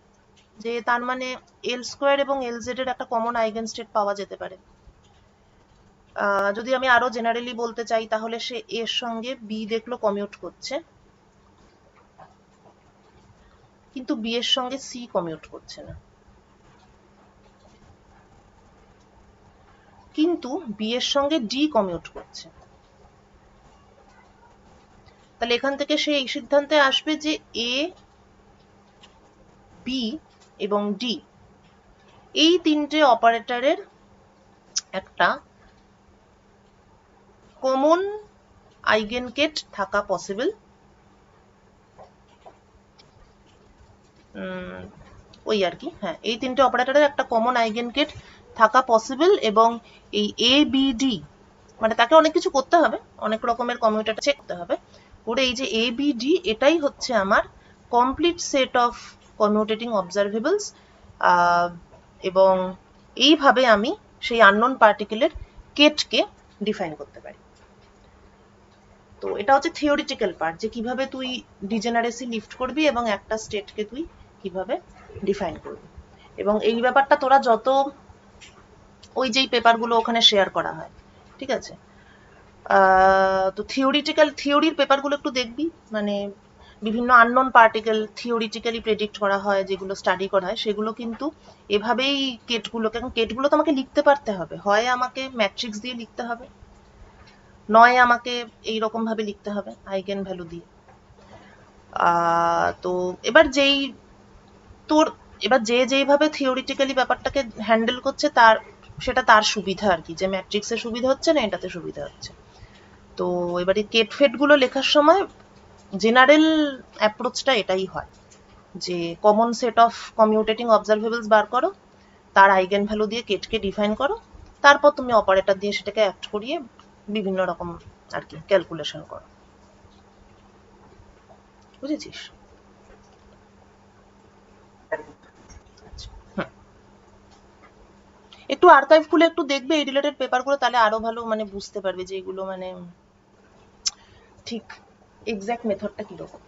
যে তার মানে L স্কোয়ার এবং Lz এর একটা কমন আইগেন স্টেট পাওয়া যেতে পারে। যদি আমি আরো জেনারেলি বলতে চাই, তাহলে সে এর সঙ্গে বি দেখলো কমিউট করছে, কিন্তু বি এর সঙ্গে সি কমিউট করছে না, কিন্তু বি এর সঙ্গে ডি কমিউট করছে। তাহলে এখান থেকে সে এই সিদ্ধান্তে আসবে যে এ, বি এবং ডি এই তিনটে অপারেটরের একটা কমন আইগেনকেট থাকা পসিবল, ওই আর কি, হ্যাঁ, এই তিনটে অপারেটরের একটা কমন আইগেনকেট থাকা পসিবল, এবং এই এ বি ডি মানে তাকে অনেক কিছু করতে হবে, অনেক রকমের কমিউটেটর চেক করতে হবে, করে এই যে এ বি ডি এটাই হচ্ছে আমার কমপ্লিট সেট অফ কমিউটেটিং অবজারভেবলস, এবং এইভাবে আমি সেই আননোন পার্টিকেলের কেটকে ডিফাইন করতে পারি। তো এটা হচ্ছে থিওরিটিক্যাল পার্ট, যে কিভাবে তুই ডিজেনারেসি লিফট করবি এবং একটা স্টেটকে তুই কিভাবে ডিফাইন করবি। এবং এই ব্যাপারটা তোরা যত ওই যেই পেপারগুলো ওখানে শেয়ার করা হয়, ঠিক আছে, তো থিওরির পেপারগুলো একটু দেখবি, মানে বিভিন্ন আননোন পার্টিকেল থিওরিটিক্যালি প্রেডিক্ট করা হয়, যেগুলো স্টাডি করা হয়, সেগুলো কিন্তু এভাবেই কেটগুলোকে, কেটগুলো তো আমাকে লিখতে পারতে হবে, হয় আমাকে ম্যাট্রিক্স দিয়ে লিখতে হবে, নয় আমাকে এইরকম ভাবে লিখতে হবে আইগেন ভ্যালু দিয়ে। তো এবার যে যেইভাবে থিওরিটিক্যালি ব্যাপারটাকে হ্যান্ডেল করছে সেটা তার সুবিধা আর কি, যে ম্যাট্রিক্সের সুবিধা হচ্ছে না এটাতে সুবিধা হচ্ছে। তো এবারে কেট ফেট গুলো লেখার সময় জেনারেল অ্যাপ্রোচটা এটাই হয়, যে কমন সেট অফ কমিউটেটিং অবজারভেবলস বার করো, তার আইগেন ভ্যালু দিয়ে কেটকে ডিফাইন করো, তারপর তুমি অপারেটর দিয়ে সেটাকে অ্যাক্ট করিয়ে বিভিন্ন রকম আর কি ক্যালকুলেশন করো। বুঝেছিস? একটু আর্কাইভ খুলে একটু দেখবে এই রিলেটেড পেপারগুলো, তাহলে আরো ভালো মানে বুঝতে পারবে যে এগুলো মানে ঠিক এক্সাক্ট মেথডটা কিরকম।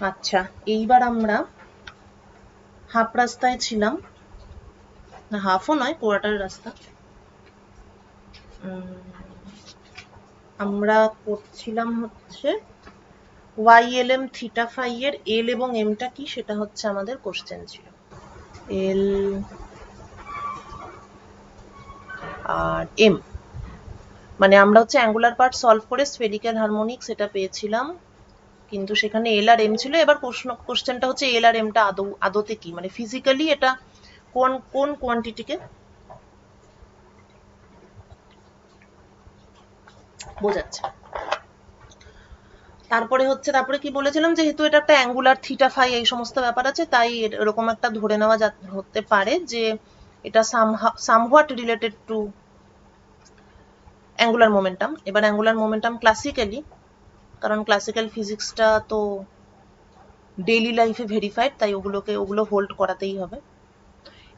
আচ্ছা, এইবার আমরা হাফ রাস্তায় ছিলাম, না হাফও নয়, কোয়ার্টার রাস্তা। আমরা করছিলাম হচ্ছে YLM থিটা ফাই এর এল এবং এমটা কি সেটা হচ্ছে আমাদের কোশ্চেন ছিল। এল আর এম মানে আমরা হচ্ছে অ্যাঙ্গুলার পার্ট সলভ করে স্ফেরিক্যাল হারমোনিক সেটা পেয়েছিলাম, কিন্তু সেখানে এল আর এম ছিল। এবার কোশ্চেনটা হচ্ছে এল আর এমটা আদতে কি, মানে ফিজিক্যালি এটা কোন কোন কোয়ান্টিটিকে বোঝাচ্ছে। তারপরে কি বলেছিলাম, যেহেতু এটা একটা অ্যাঙ্গুলার থিটা ফাই এই সমস্ত ব্যাপার আছে, তাই এরকম একটা ধরে নেওয়া হতে পারে যে এটা somewhat related to angular momentum. এবার অ্যাঙ্গুলার মোমেন্টাম ক্লাসিক্যালি, কারণ ক্লাসিক্যাল ফিজিক্সটা তো ডেইলি লাইফে ভেরিফাইড, তাই ওগুলো হোল্ড করাতেই হবে।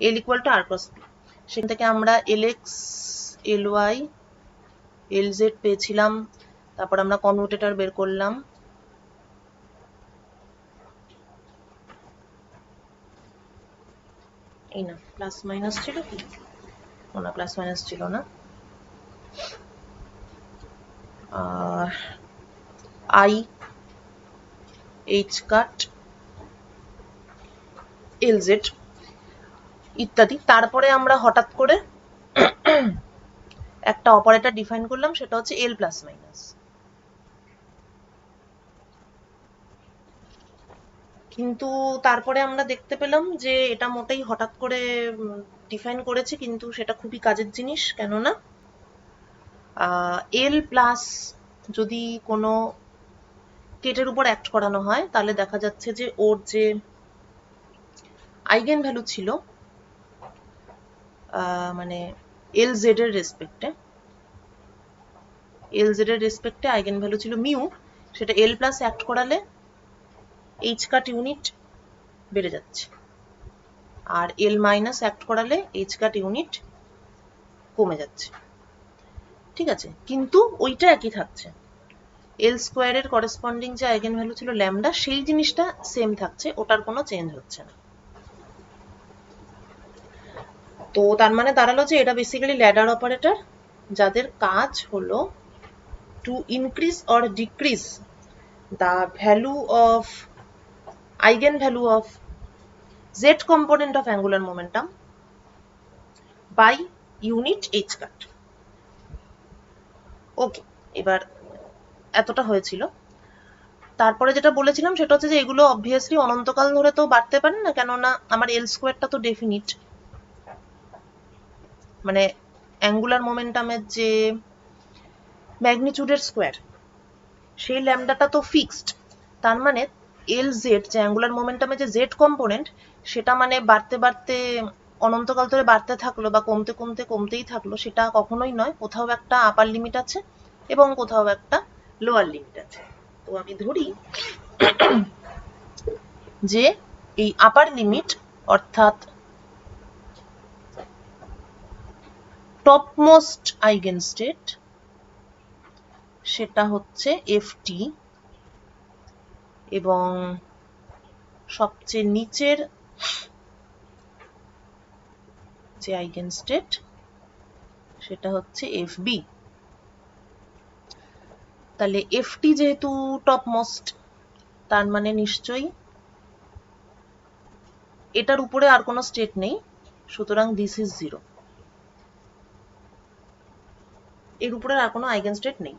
L equal to R cross P, সেখান থেকে আমরা এলএক্স, এলওয়াই, এলজেড পেয়েছিলাম, তারপর আমরা কমিউটেটর বের করলাম, এই না প্লাস মাইনাস ছিল কি, না প্লাস মাইনাস ছিল না, আই এইচ কাট এলজেড ইত্যাদি। তারপরে আমরা হঠাৎ করে একটা অপারেটর ডিফাইন করলাম, সেটা হচ্ছে এল প্লাস মাইনাস। কিন্তু তারপরে আমরা দেখতে পেলাম যে এটা মোটেই হঠাৎ করে ডিফাইন করেছে, কিন্তু সেটা খুবই কাজের জিনিস, কেননা এল প্লাস যদি কোনো কেটের উপর অ্যাক্ট করানো হয়, তাহলে দেখা যাচ্ছে যে ওর যে আইগেন ভ্যালু ছিল মানে এল জেড এর রেসপেক্টে, LZ এর রেসপেক্টে আইগেন ভ্যালু ছিল মিউ, সেটা L প্লাস অ্যাক্ট করালে এইচ কাট ইউনিট বেড়ে যাচ্ছে, আর L মাইনাস অ্যাক্ট করালে এইচ কাট ইউনিট কমে যাচ্ছে। ঠিক আছে, কিন্তু ওইটা একই থাকছে, L স্কোয়ারের করেসপন্ডিং যে আইগেন ভ্যালু ছিল ল্যামডা, সেই জিনিসটা সেম থাকছে, ওটার কোনো চেঞ্জ হচ্ছে না। তো তার মানে দাঁড়ালো যে এটা বেসিক্যালি ল্যাডার অপারেটর, যাদের কাজ হলো to increase or decrease the value of eigen value of z component of angular momentum by unit h cut. ওকে, এবার এতটা হয়েছিল। তারপরে যেটা বলেছিলাম সেটা হচ্ছে যে এগুলো অবভিয়াসলি অনন্তকাল ধরে তো বাড়তে পারে না, কেননা আমার এল স্কোয়ারটা তো ডেফিনিট, মানে অ্যাঙ্গুলার মোমেন্টামের যে ম্যাগনিটিউডের স্কোয়ার সেই ল্যামডাটা তো ফিক্সড। তার মানে এল জেড যে অ্যাঙ্গুলার মোমেন্টামের যে জেড কম্পোনেন্ট, সেটা মানে বাড়তে বাড়তে অনন্তকাল ধরে বাড়তে থাকলো বা কমতে কমতে কমতেই থাকলো, সেটা কখনোই নয়। কোথাও একটা আপার লিমিট আছে এবং কোথাও একটা লোয়ার লিমিট আছে। তো আমি ধরি যে এই আপার লিমিট অর্থাৎ টপমোস্ট আইগেন স্টেট, সেটা হচ্ছে এফটি, এবং সবচেয়ে নিচের যে আইগেন স্টেট সেটা হচ্ছে এফবি। তাহলে এফটি যেহেতু টপমোস্ট, তার মানে নিশ্চয়ই এটার উপরে আর কোনো স্টেট নেই, সুতরাং দিস ইজ জিরো, এর উপরে আর কোনো আইগেন স্টেট নেই।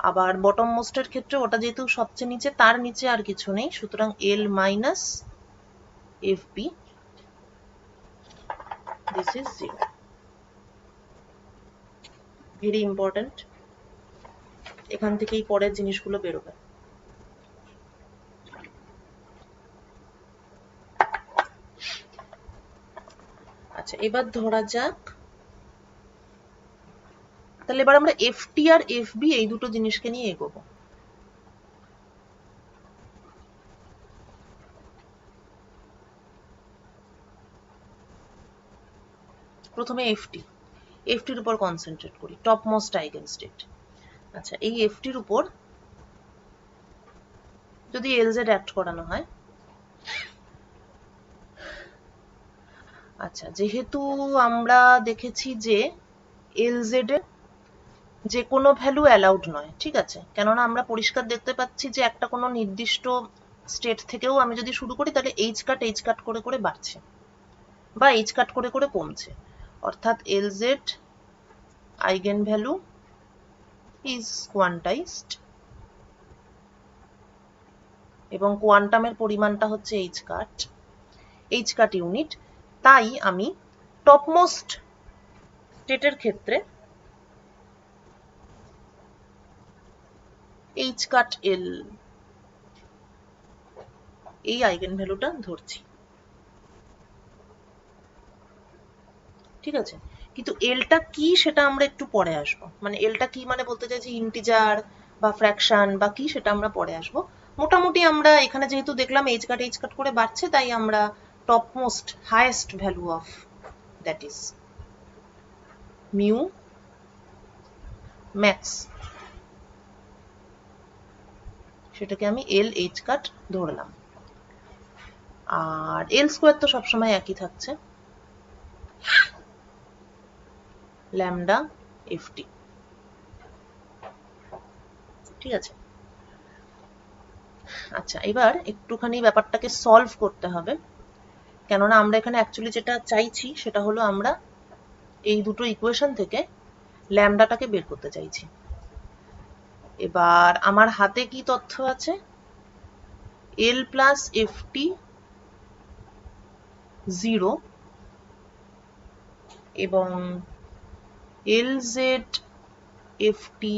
আবার বটম মোস্টের ক্ষেত্রে ওটা যেহেতু সবচেয়ে নিচে, তার নিচে আর কিছু নেই, সুতরাং L minus FB, this is zero. Very important, এখান থেকেই পরের জিনিসগুলো বেরোবে। আচ্ছা, এবার ধরা যাক, তাহলে এবার আমরা এফটি আর এফবি এই দুটো জিনিসকে নিয়ে এগোবো। প্রথমে এফটির উপর কনসেন্ট্রেট করি, টপ মোস্ট আইগেন স্টেট। আচ্ছা, এই এফটির উপর যদি এলজেড অ্যাক্ট করানো হয়, আচ্ছা যেহেতু আমরা দেখেছি যে এলজেড এর যে কোনো ভ্যালু অ্যালাউড নয়, ঠিক আছে, কেননা আমরা পরিষ্কার দেখতে পাচ্ছি যে একটা কোনো নির্দিষ্ট স্টেট থেকেও আমি যদি শুরু করি তাহলে এইচ কাট করে করে বাড়ছে বা এইচ কাট করে করে কমছে, অর্থাৎ এলজেড আইগেন ভ্যালু ইজ কোয়ান্টাইজড এবং কোয়ান্টামের পরিমাণটা হচ্ছে এইচ কাট ইউনিট। তাই আমি টপমোস্ট স্টেটের ক্ষেত্রে এইচ কাট এল এই আইগেন ভ্যালুটা ধরছি, ঠিক আছে। কিন্তু এলটা কি সেটা আমরা একটু পরে আসবো, মানে এলটা কি মানে বলতে চাইছি ইন্টিজার বা ফ্র্যাকশন বা কি, সেটা আমরা পরে আসবো। মোটামুটি আমরা এখানে যেহেতু দেখলাম এইচ কাট করে বাড়ছে, তাই আমরা topmost highest value of that is mu max, সেটাকে আমি এল এইচ কাট ধরলাম। আর এল স্কোয়ার তো সবসময় একই থাকছে, ল্যামডা এফটি, ঠিক আছে। আচ্ছা, এবার একটুখানি ব্যাপারটাকে সলভ করতে হবে, কেননা আমরা এখানে অ্যাকচুয়ালি যেটা চাইছি সেটা হলো আমরা এই দুটো ইকুয়েশন থেকে ল্যামডাটাকে বের করতে চাইছি। এবার আমার হাতে কি তথ্য আছে, এল প্লাস এফটি 0 এবং L Z FT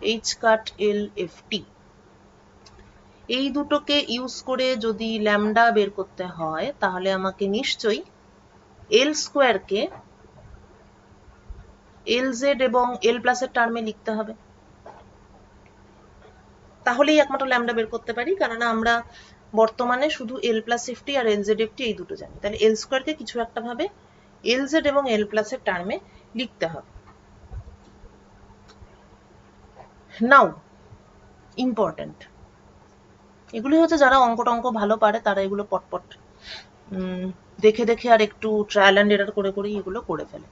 H cut এল এফটি, এই দুটোকে ইউজ করে যদি ল্যামডা বের করতে হয় তাহলে আমাকে নিশ্চয়ই এল স্কোয়ারকে LZ এবং L প্লাসের টার্মে লিখতে হবে, তাহলেই একমাত্র ল্যামডা বের করতে পারি, কেননা আমরা বর্তমানে শুধু L প্লাস এফটি আর LZ এফটি এই দুটো জানি। তাহলে L স্কোয়ারকে কিছু একটা ভাবে LZ এবং L প্লাসের টার্মে লিখতে হবে। নাও ইম্পর্টেন্ট, এগুলি হচ্ছে যারা অঙ্ক টঙ্ক ভালো পারে তারা এগুলো পটপট দেখে দেখে আর একটু ট্রায়াল অ্যান্ড এরর করে করে এগুলো করে ফেলে।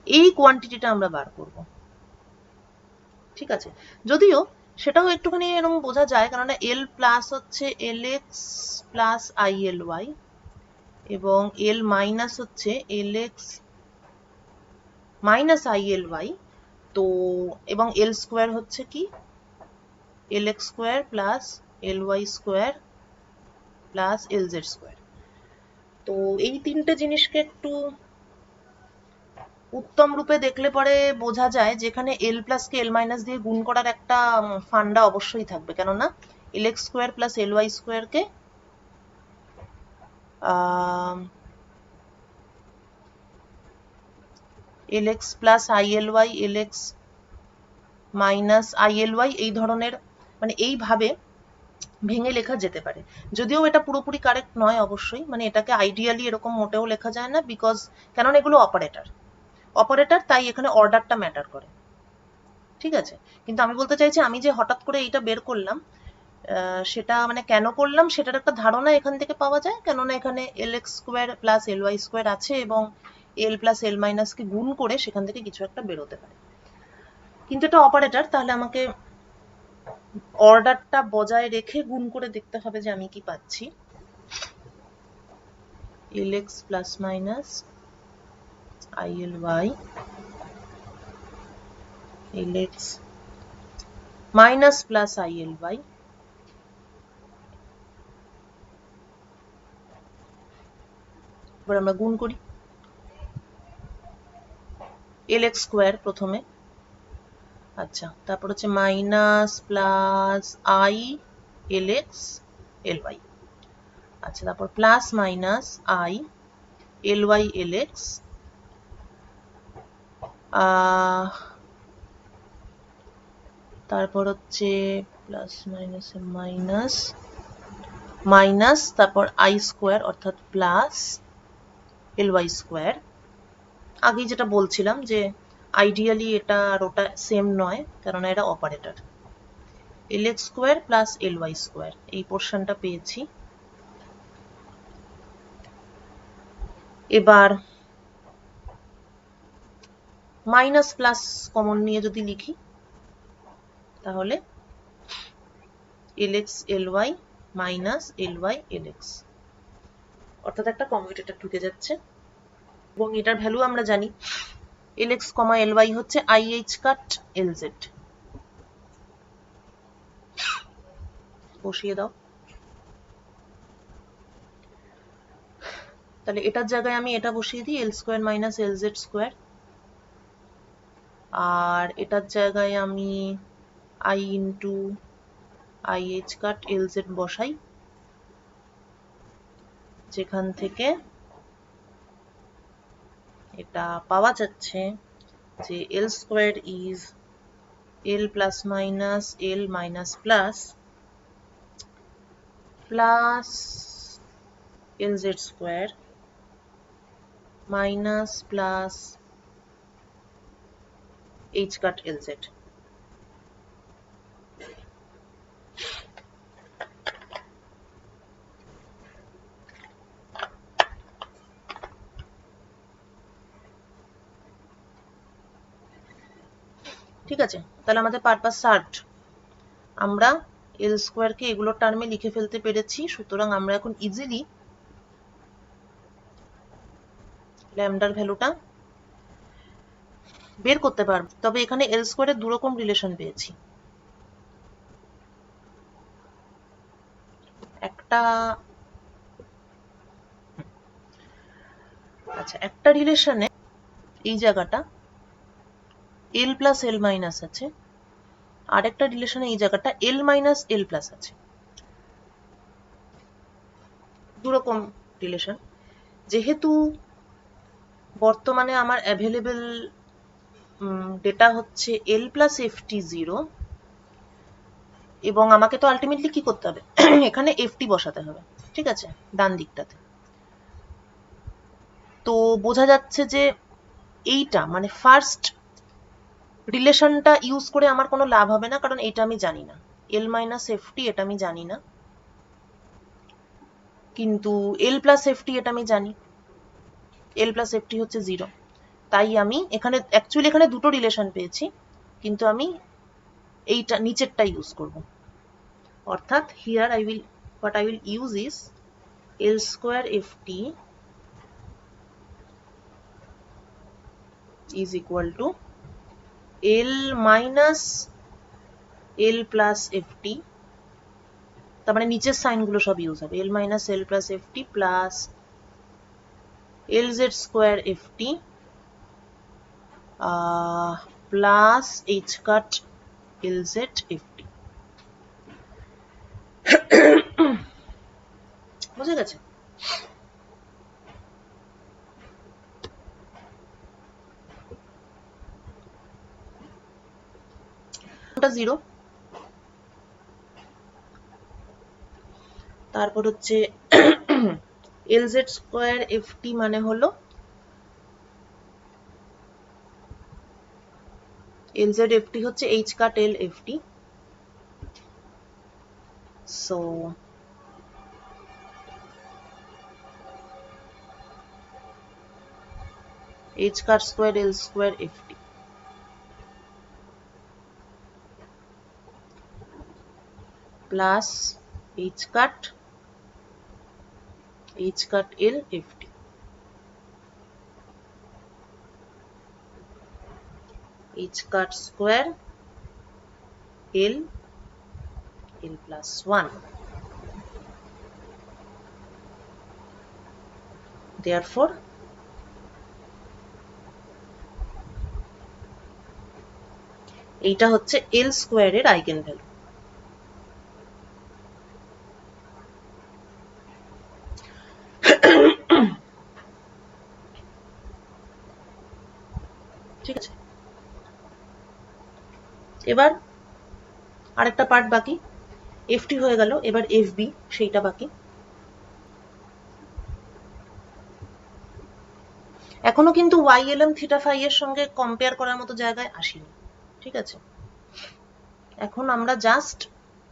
এই কোয়ান্টিটিটা আমরা বার করব, ঠিক আছে? যদিও সেটাও একটুখানি এরকম বোঝা যায়, কারণ L প্লাস হচ্ছে Lx প্লাস ILy এবং L মাইনাস হচ্ছে Lx মাইনাস ILy, তো এবং L স্কোয়ার হচ্ছে কি Lx square plus Ly square plus Lz square. তো এই তিনটে জিনিসকে একটু উত্তম রূপে দেখলে পরে বোঝা যায়, যেখানে L প্লাসকে L মাইনাস দিয়ে গুণ করার একটা ফান্ডা অবশ্যই থাকবে, কেননা Lx স্কোয়ার প্লাস Ly স্কোয়ারকে Lx plus ILy Lx minus ILy এই ধরনের মানে এইভাবে ভেঙে লেখা যেতে পারে। যদিও এটা পুরোপুরি কারেক্ট নয় অবশ্যই, মানে এটাকে আইডিয়ালি এরকম মোটেও লেখা যায় না, বিকজ কেননা এগুলো অপারেটর, তাই এখানে অর্ডারটা ম্যাটার করে, ঠিক আছে? কিন্তু আমি বলতে চাইছি আমি যে হঠাৎ করে এইটা বের করলাম, সেটা মানে কেন করলাম সেটার একটা ধারণা এখান থেকে পাওয়া যায়, কেননা এখানে Lx square plus Ly square আছে এবং L প্লাস L মাইনাস কে গুণ করে সেখান থেকে কিছু একটা বেরোতে পারে। কিন্তু এটা অপারেটর, তাহলে আমাকে অর্ডারটা বজায় রেখে গুণ করে দেখতে হবে যে আমি কি পাচ্ছি। Lx plus minus ILy Lx minus plus ILy এবার আমরা গুণ করি। Lx স্কোয়ার প্রথমে, আচ্ছা, তারপর হচ্ছে minus plus I Lx Ly, আচ্ছা, তারপর plus minus I Ly Lx, তারপর হচ্ছে প্লাস মাইনাস মাইনাস মাইনাস তারপর I স্কোয়ার অর্থাৎ প্লাস Ly স্কোয়ার। আগেই যেটা বলছিলাম যে আইডিয়ালি এটা আর ওটা সেম নয়, কারণ এটা operator. Lx square plus Ly square এই পোর্শনটা পেয়েছি। এবার মাইনাস প্লাস কমন নিয়ে যদি লিখি তাহলে Lx Ly minus Ly Lx, অর্থাৎ একটা কমিউটেটর ঢুকে যাচ্ছে এবং এটার ভ্যালু আমরা জানি Lx, Ly হচ্ছে IH কাট Lz। বসিয়ে দাও, তাহলে এটার জায়গায় আমি এটা বসিয়ে দিই L square minus Lz square, আর এটার জায়গায় আমি I into IH cut Lz বসাই, যেখান থেকে এটা পাওয়া যাচ্ছে যে L square is L plus minus L minus plus plus Lz square minus plus H cut Lz। ঠিক আছে, তাহলে আমাদের পারপাস সার্ভড, আমরা L স্কোয়ারকে এগুলোর টার্মে লিখে ফেলতে পেরেছি, সুতরাং আমরা এখন ইজিলি ল্যামডার ভ্যালুটা বের করতে পারবো। তবে এখানে L স্কোয়ারের দুরকম রিলেশন পেয়েছি, একটা আচ্ছা একটা রিলেশনে এই জায়গাটা L প্লাস L মাইনাস আছে, আর একটা রিলেশনে এই জায়গাটা L মাইনাস L প্লাস আছে, দুরকম রিলেশন। যেহেতু বর্তমানে আমার অ্যাভেলেবল ডেটা হচ্ছে এল প্লাস এফটি 0, এবং আমাকে তো আলটিমেটলি কি করতে হবে, এখানে এফটি বসাতে হবে, ঠিক আছে, ডান দিকটাতে। তো বোঝা যাচ্ছে যে এইটা মানে ফার্স্ট রিলেশনটা ইউজ করে আমার কোনো লাভ হবে না, কারণ এটা আমি জানি না, এল মাইনাস এফটি এটা আমি জানি না, কিন্তু এল প্লাস এফটি এটা আমি জানি, এল প্লাস এফটি হচ্ছে 0। তাই আমি এখানে অ্যাকচুয়ালি এখানে দুটো রিলেশন পেয়েছি, কিন্তু আমি এইটা নিচেরটা ইউজ করব। অর্থাৎ here I will what I will use is L square ft is equal to L minus L plus ft, তার মানে নিচের সাইনগুলো সব ইউজ হবে, L minus L plus ft plus Lz square ft plus h cut Lz ft। বুঝে গেছে? ওটা 0, তারপর হচ্ছে Lz square ft মানে হলো Lz ft হচ্ছে h cut L ft, so h cut square L square ft plus h cut L ft, h cut square L plus 1, therefore এইটা হচ্ছে L স্কোয়ার এর আইগেন ভ্যালু। ঠিক আছে, এবার আরেকটা পার্ট বাকি, এফটি হয়ে গেল, এবার এফবি সেইটা বাকি। এখনো কিন্তু YLM থিটা ফাই এর সঙ্গে কম্পেয়ার করার মতো জায়গায় আসিনি, ঠিক আছে। এখন আমরা জাস্ট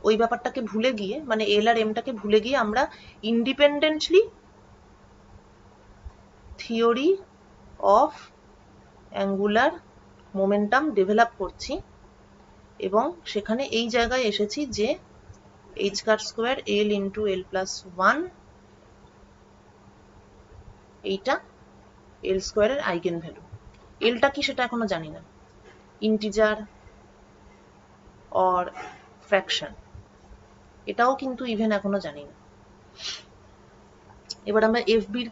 ওই ব্যাপারটাকে ভুলে গিয়ে, মানে এল আর এমটাকে ভুলে গিয়ে আমরা independently theory of angular momentum develop করছি, এবং সেখানে এই জায়গায় এসেছি যে h cut square L into L plus 1 এইটা L স্কোয়ার এর আইগেন ভ্যালু। এলটা কি সেটা এখনো জানি না, ইন্টিজার অর ফ্র্যাকশন এটাও কিন্তু ইভেন এখনো জানি না। এবার আমরা এফবির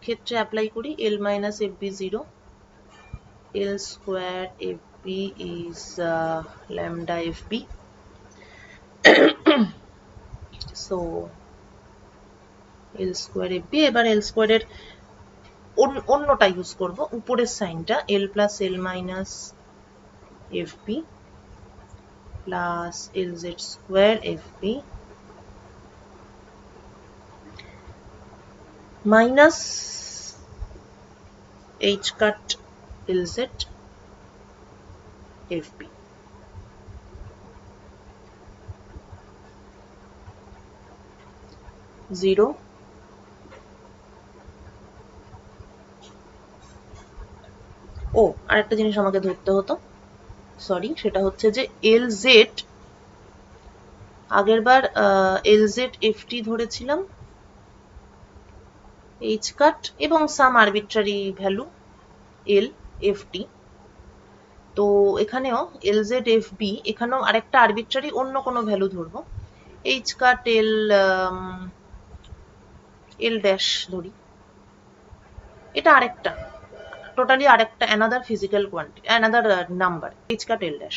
ক্ষেত্রে অ্যাপ্লাই করি, L minus FB 0, L square FB is lambda FB, so L square FB, এবার L square এর অন্যটা ইউজ করব, উপরের সাইনটা L plus L minus FB plus Lz square FB minus h cut Lz FB। Zero, ও আরেকটা জিনিস আমাকে ধরতে হতো, সরি, সেটা হচ্ছে যে Lz আগের বার Lz FT ধরেছিলাম, h cut এবং সাম আরবিট্রারি ভ্যালু L FT, তো এখানেও Lz FB এখানেও আরেকটা আরবিট্রারি অন্য কোনো ভ্যালু ধরবো, h cut L ড্যাশ ধরি, এটা আরেকটা টোটালি আরেকটা another physical quantity, another number, h cut L dash,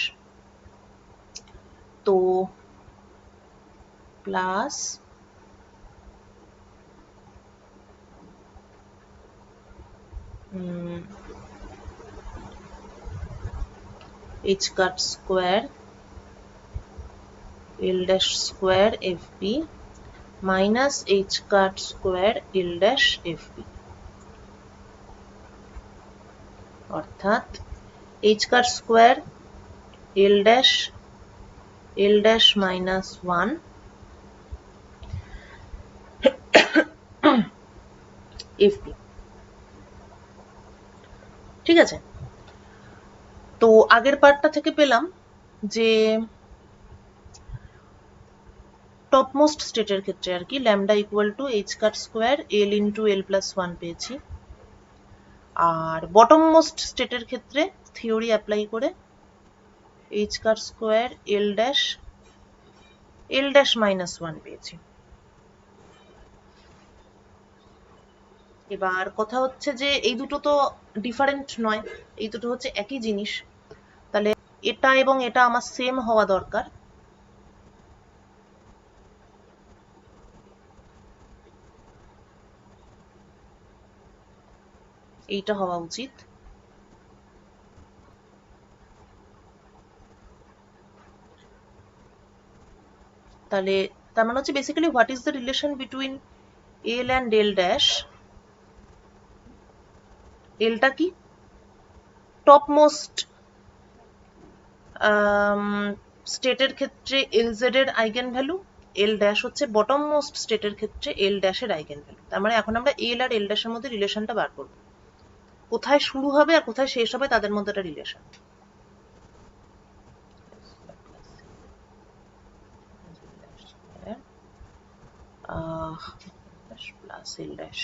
তো plus h cut square l dash square fb minus h cut square l dash fb, অর্থাৎ h cut square l dash minus 1 fb। ঠিক আছে, তো আগের পার্টটা থেকে পেলাম যে টপমোস্ট স্টেটের ক্ষেত্রে আর কি lambda equal to h cut square l into l plus 1 পেয়েছি, আর বটম মোস্ট স্টেটের ক্ষেত্রে থিওরি অ্যাপ্লাই করে h cut square l dash minus 1 পেয়েছি। এবার কথা হচ্ছে যে এই দুটো তো ডিফারেন্ট নয়, এই দুটো হচ্ছে একই জিনিস, তাহলে এটা এবং এটা আমার সেম হওয়া দরকার। এইটা হওয়া উচিত। তাহলে তার মানে হচ্ছে basically what is the relation between L and L dash. এলটা কি টপমোস্ট স্টেটের ক্ষেত্রে এল জেড এর আইগেন ভ্যালু, এল ড্যাশ হচ্ছে বটম মোস্ট স্টেটের ক্ষেত্রে এল ড্যাশের আইগেন ভ্যালু। তার মানে এখন আমরা এল আর এল ড্যাশের মধ্যে রিলেশনটা বার করব, কোথায় শুরু হবে আর কোথায় শেষ হবে তাদের মধ্যে একটা রিলেশন। प्लस एल डैश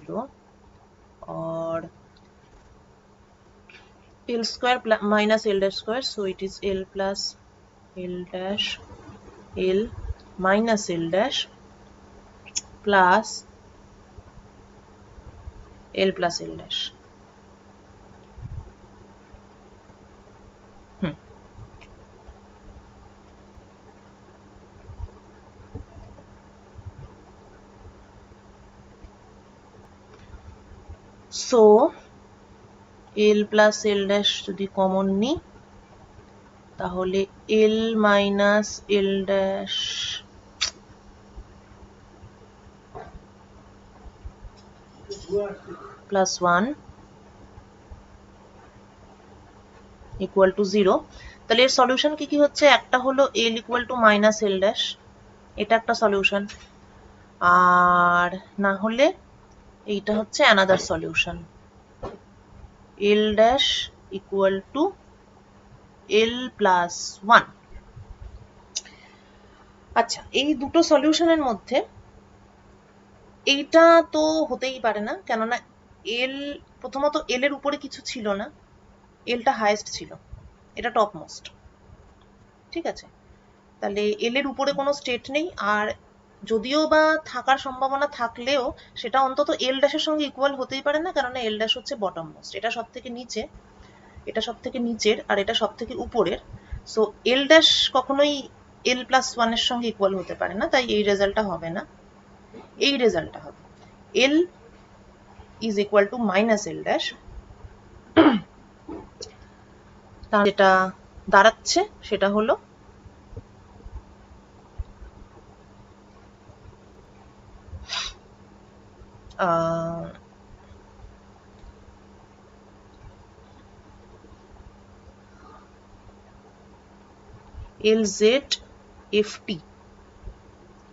0 और l square minus l dash square, so it is l plus l dash l minus l dash plus l plus l dash। So l plus l dash যদি common নিই তাহলে l minus l dash plus 1 equal to 0। তাহলে এর solution কি কি হচ্ছে, একটা হলো l equal to minus l dash, এটা একটা সলিউশন, আর না হলে এইটা হচ্ছে another solution, l dash equal to l plus 1। আচ্ছা, এই দুটো সলিউশনের মধ্যে এইটা তো হতেই পারে না, কেননা এল প্রথমত এল এর উপরে কিছু ছিল না, এলটা হাইয়েস্ট ছিল, এটা টপ মোস্ট। ঠিক আছে, তাহলে এল এর উপরে কোনো স্টেট নেই, আর যদিও বা থাকার সম্ভাবনা থাকলেও সেটা অন্তত এল ড্যাশের সঙ্গে ইকুয়াল হতেই পারে না, কেননা এল ড্যাশ হচ্ছে বটম মোস্ট, এটা সব থেকে নিচে, এটা সব থেকে নিচের, আর এটা সব থেকে উপরের। সো এল ড্যাশ কখনোই এল প্লাস 1 এর সঙ্গে ইকুয়াল হতে পারে না, তাই এই রেজাল্টটা হবে না, এই রেজাল্টটা হবে এল is equal to minus L dash. তাহলে যেটা দাঁড়াচ্ছে সেটা হলো এল জেড এফ টি,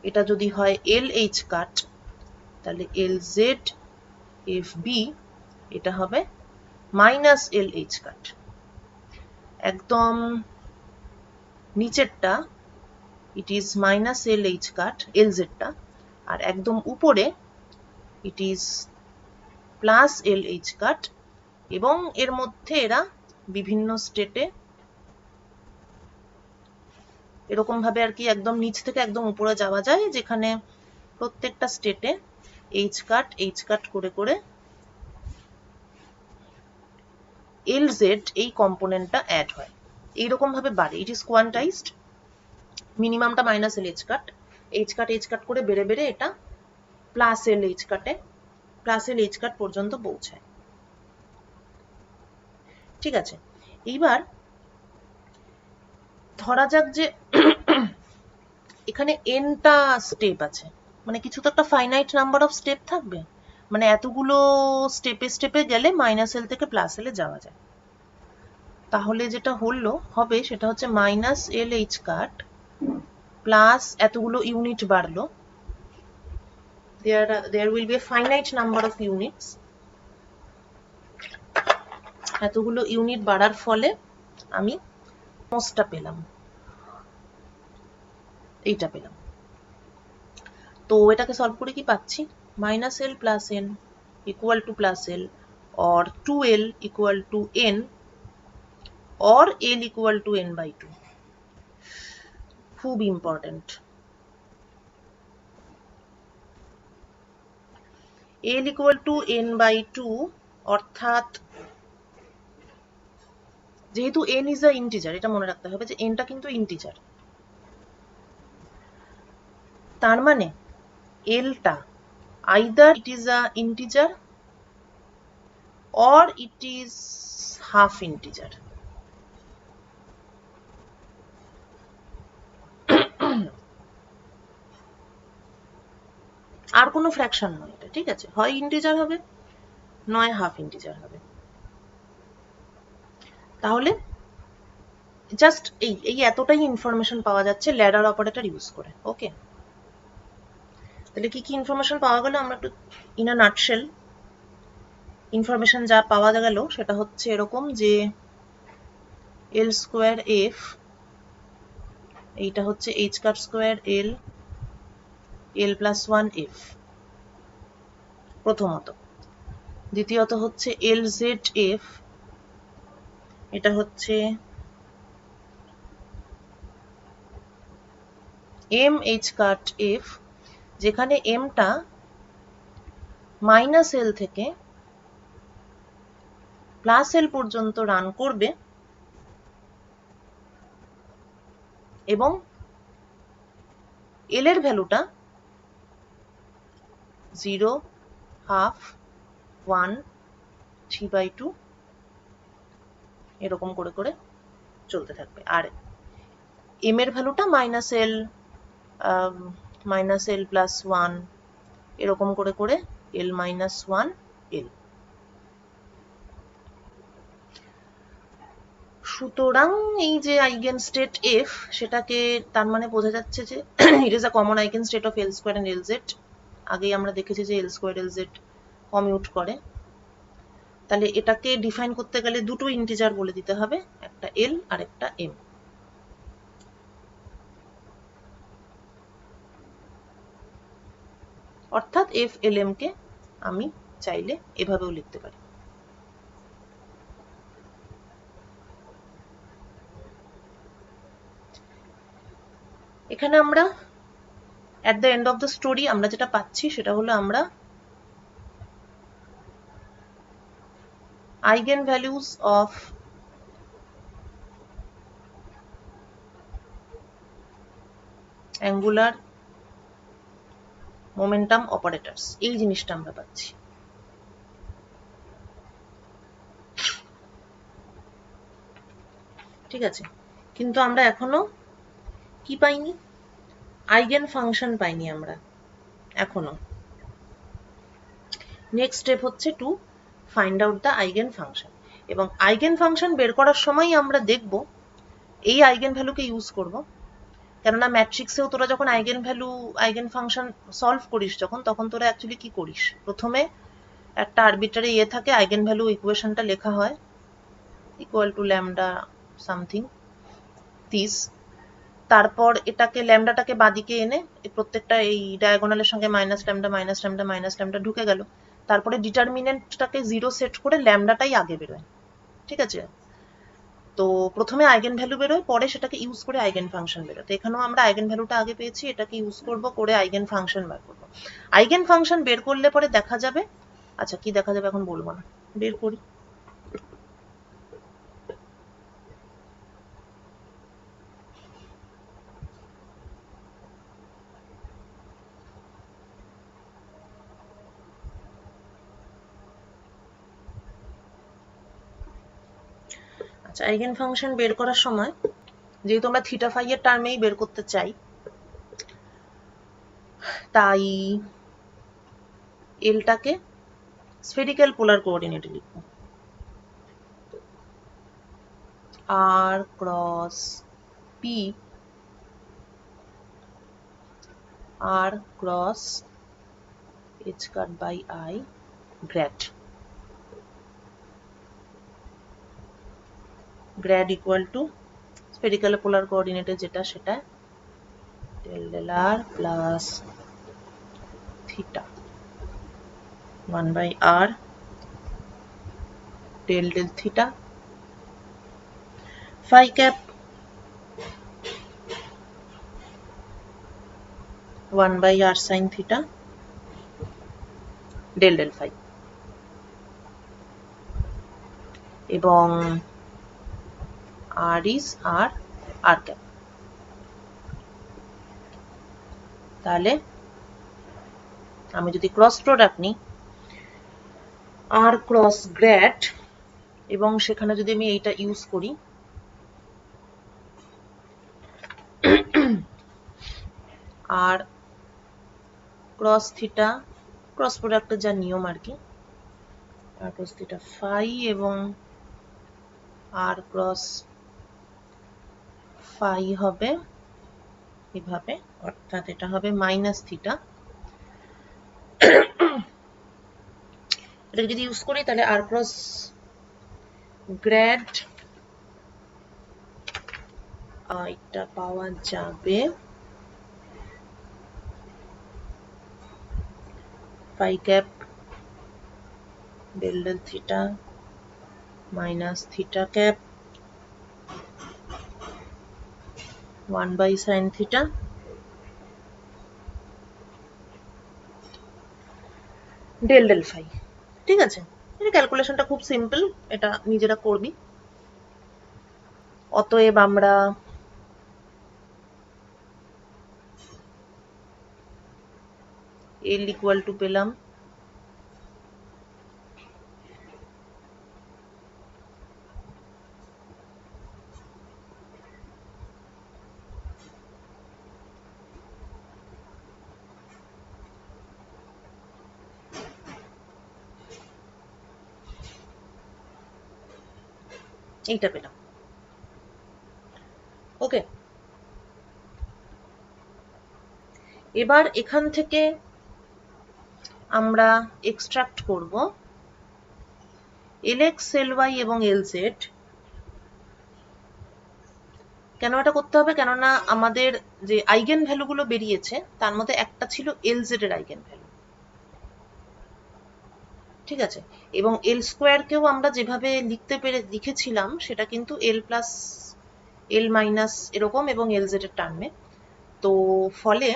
এটা যদি হয় এল এইচ কাট তাহলে এল জেড এফ বি এটা হবে মাইনাস এল এইচ কাট। একদম নিচেরটা it is minus L H cut L জেডটা, আর একদম উপরে it is plus L H cut, এবং এর মধ্যে এরা বিভিন্ন স্টেটে এরকম ভাবে আর কি একদম নিচ থেকে একদম উপরে যাওয়া যায়, যেখানে প্রত্যেকটা স্টেটে এইচ কাট করে করে এল জেড এই কম্পোনেন্টটা অ্যাড হয়, এইরকম ভাবে বাড়ে। ইট ইজ কোয়ান্টাইজড, মিনিমামটা মাইনাস এল এইচ কাট করে বেড়ে বেড়ে এটা প্লাস এল এইচ কাট পর্যন্ত পৌঁছায়। ঠিক আছে, এইবার ধরা যাক যে এখানে nটা স্টেপ আছে, মানে কিছু তো একটা ফাইনাইট নাম্বার অফ স্টেপ থাকবে, মানে এতগুলো স্টেপে স্টেপে গেলে মাইনাস এল থেকে প্লাস এলে যাওয়া যায়। তাহলে যেটা হবে সেটা হচ্ছে মাইনাস এল এইচ কাট প্লাস এতগুলো ইউনিট বাড়লো, there will be a finite number of units, এতগুলো ইউনিট বাড়ার ফলে আমি মোস্টটা পেলাম, এইটা পেলাম। তো এটাকে সলভ করে কি পাচ্ছি, minus L plus N equal to plus L, or 2l equal to n, or l equal to n by 2. খুব important. l equal to n by 2 অর্থাৎ যেহেতু n is a integer, এটা মনে রাখতে হবে যে n টা কিন্তু ইন্টিজার, তার মানে l টা either it is a integer or it is half integer. আর কোনো ফ্র্যাকশন নয় এটা, ঠিক আছে, হয় ইন্টিজার হবে নয় হাফ ইন্টিজার হবে। তাহলে জাস্ট এই এতটাই ইনফরমেশন পাওয়া যাচ্ছে ল্যাডার অপারেটর ইউজ করে। ওকে, তাহলে কি কি ইনফরমেশন পাওয়া গেল, আমরা একটু ইন আ নাটশেল ইনফরমেশন যা পাওয়া গেল সেটা হচ্ছে এরকম যে এল স্কোয়ার এফ, এইটা হচ্ছে এইচ কাট স্কোয়ার এল, এল প্লাস ওয়ান এফ প্রথমত। দ্বিতীয়ত হচ্ছে এল জেড এফ, এটা হচ্ছে এম এইচ কাট এফ, যেখানে এমটা মাইনাস এল থেকে প্লাস এল পর্যন্ত রান করবে এবং এল এর ভ্যালুটা 0, হাফ, 1, 3/2 এরকম করে করে চলতে থাকবে, আর এম এর ভ্যালুটা মাইনাস এল প্লাস 1 এরকম করে করে এল মাইনাস 1 এল। সুতরাং এই যে আইগেন স্টেট এফ, সেটাকে তার মানে বোঝা যাচ্ছে যে it is a common eigen state of L square and L Z. আগেই আমরা দেখেছি যে L square L Z commute করে, তাহলে এটাকে ডিফাইন করতে গেলে দুটো ইন্টিজার বলে দিতে হবে, একটা এল আর একটা এম। অর্থাৎ এফ এল এম কে আমি চাইলে এভাবেও লিখতে পারি। এখানে আমরা at the end of the story আমরা যেটা পাচ্ছি সেটা হলো আমরা eigenvalues of angular momentum operators, এই জিনিসটা আমরা পাচ্ছি। ঠিক আছে, কিন্তু আমরা এখনো কি পাইনি, আইগেন ফাংশন পাইনি আমরা এখনো। নেক্সট স্টেপ হচ্ছে to find out the eigen function, এবং আইগেন ফাংশন বের করার সময় আমরা দেখব এই আইগেন ভ্যালুকে ইউজ করব, কেননা ম্যাট্রিক্সেও তোরা যখন আইগেন ফাংশন সলভ করিস তখন তোরা অ্যাকচুয়ালি কি করিস, প্রথমে একটা আরবিট্রারি থাকে আইগেন ভ্যালু ইকুয়েশনটা লেখা হয় equal to lambda something this, তারপর এটাকে ল্যামডাটাকে বাদিকে এনে প্রত্যেকটা এই ডায়াগোনালের সঙ্গে minus lambda minus lambda minus lambda ঢুকে গেল, তারপরে ডিটারমিনেন্টটাকে 0 সেট করে ল্যামডাটাই আগে বেরোয়। ঠিক আছে, তো প্রথমে আইগেন ভ্যালু বেরোয়, পরে সেটাকে ইউজ করে আইগেন ফাংশন বেরোয়। তো এখানেও আমরা আইগেন ভ্যালুটা আগে পেয়েছি, এটাকে ইউজ করব করে আইগেন ফাংশন বার করব। আইগেন ফাংশন বের করলে পরে দেখা যাবে, আচ্ছা কি দেখা যাবে এখন বলবো না, বের করি। আচ্ছা, আইগেন ফাংশন বের করার সময় যেহেতু আমরা থিটা ফাই এর টার্মেই বের করতে চাই, তাই এলটাকে স্ফেরিক্যাল পোলার কোঅর্ডিনেটে লিখব। R cross P R cross h cut by I grad equal to spherical polar coordinate যেটা সেটা del del r plus theta 1 by r del del theta phi cap 1 by r sin theta del del phi এবং r is r cap। তাহলে আমি যদি cross product নিই r cross grad এবং সেখানে যদি আমি এইটা ইউজ করি আর ক্রস থিটা, ক্রস প্রোডাক্টের যা নিয়ম আর কি, আর ক্রস থিটা ফাই এবং আর ক্রস ফাই হবে এভাবে, অর্থাৎ এটা হবে মাইনাস থিটা। এটাকে যদি ইউজ করি তাহলে আর ক্রস গ্র্যাড এটা পাওয়া যাবে phi cap del del theta minus theta cap 1 by sin theta del del phi। ঠিক আছে, এটা ক্যালকুলেশনটা খুব সিম্পল, এটা নিজেরা করবি। অতএব আমরা L ইকুয়াল টু পেলাম এইটা পেলাম। ওকে, এবার এখান থেকে আমরা এক্সট্রাক্ট করব Lx Ly এবং Lz। কেন এটা করতে হবে? কেননা আমাদের যে আইগেন ভ্যালুগুলো বেরিয়েছে তার মধ্যে একটা ছিল Lz এর আইগেন ভ্যালু। ঠিক আছে, এবং এল স্কোয়ারকেও আমরা যেভাবে লিখেছিলাম সেটা কিন্তু এল প্লাস এল মাইনাস এরকম এবং Lz এর টার্মে। তো ফলে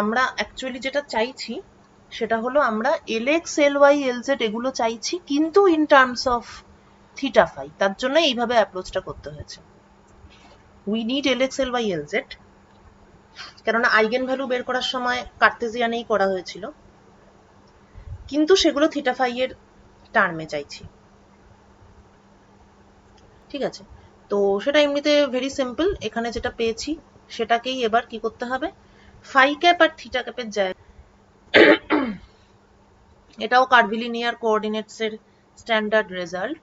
আমরা অ্যাকচুয়ালি যেটা চাইছি সেটা হলো আমরা Lx Ly Lz এগুলো চাইছি, কিন্তু in terms of theta phi. তার জন্য এইভাবে অ্যাপ্রোচটা করতে হয়েছে। We need Lx Ly Lz, কেননা আইগেন ভ্যালু বের করার সময় কার্তেজিয়ানেই করা হয়েছিল, কিন্তু সেগুলো থিটা ফাই এর টার্মে চাইছি। ঠিক আছে, তো সেটা এমনিতে ভেরি সিম্পল। এখানে যেটা পেয়েছি সেটাকেই এবার কি করতে হবে, ফাই ক্যাপ আর থিটা ক্যাপের জায়গায়, এটাও কার্ভিলিনিয়ার কোঅর্ডিনেটস এর standard result,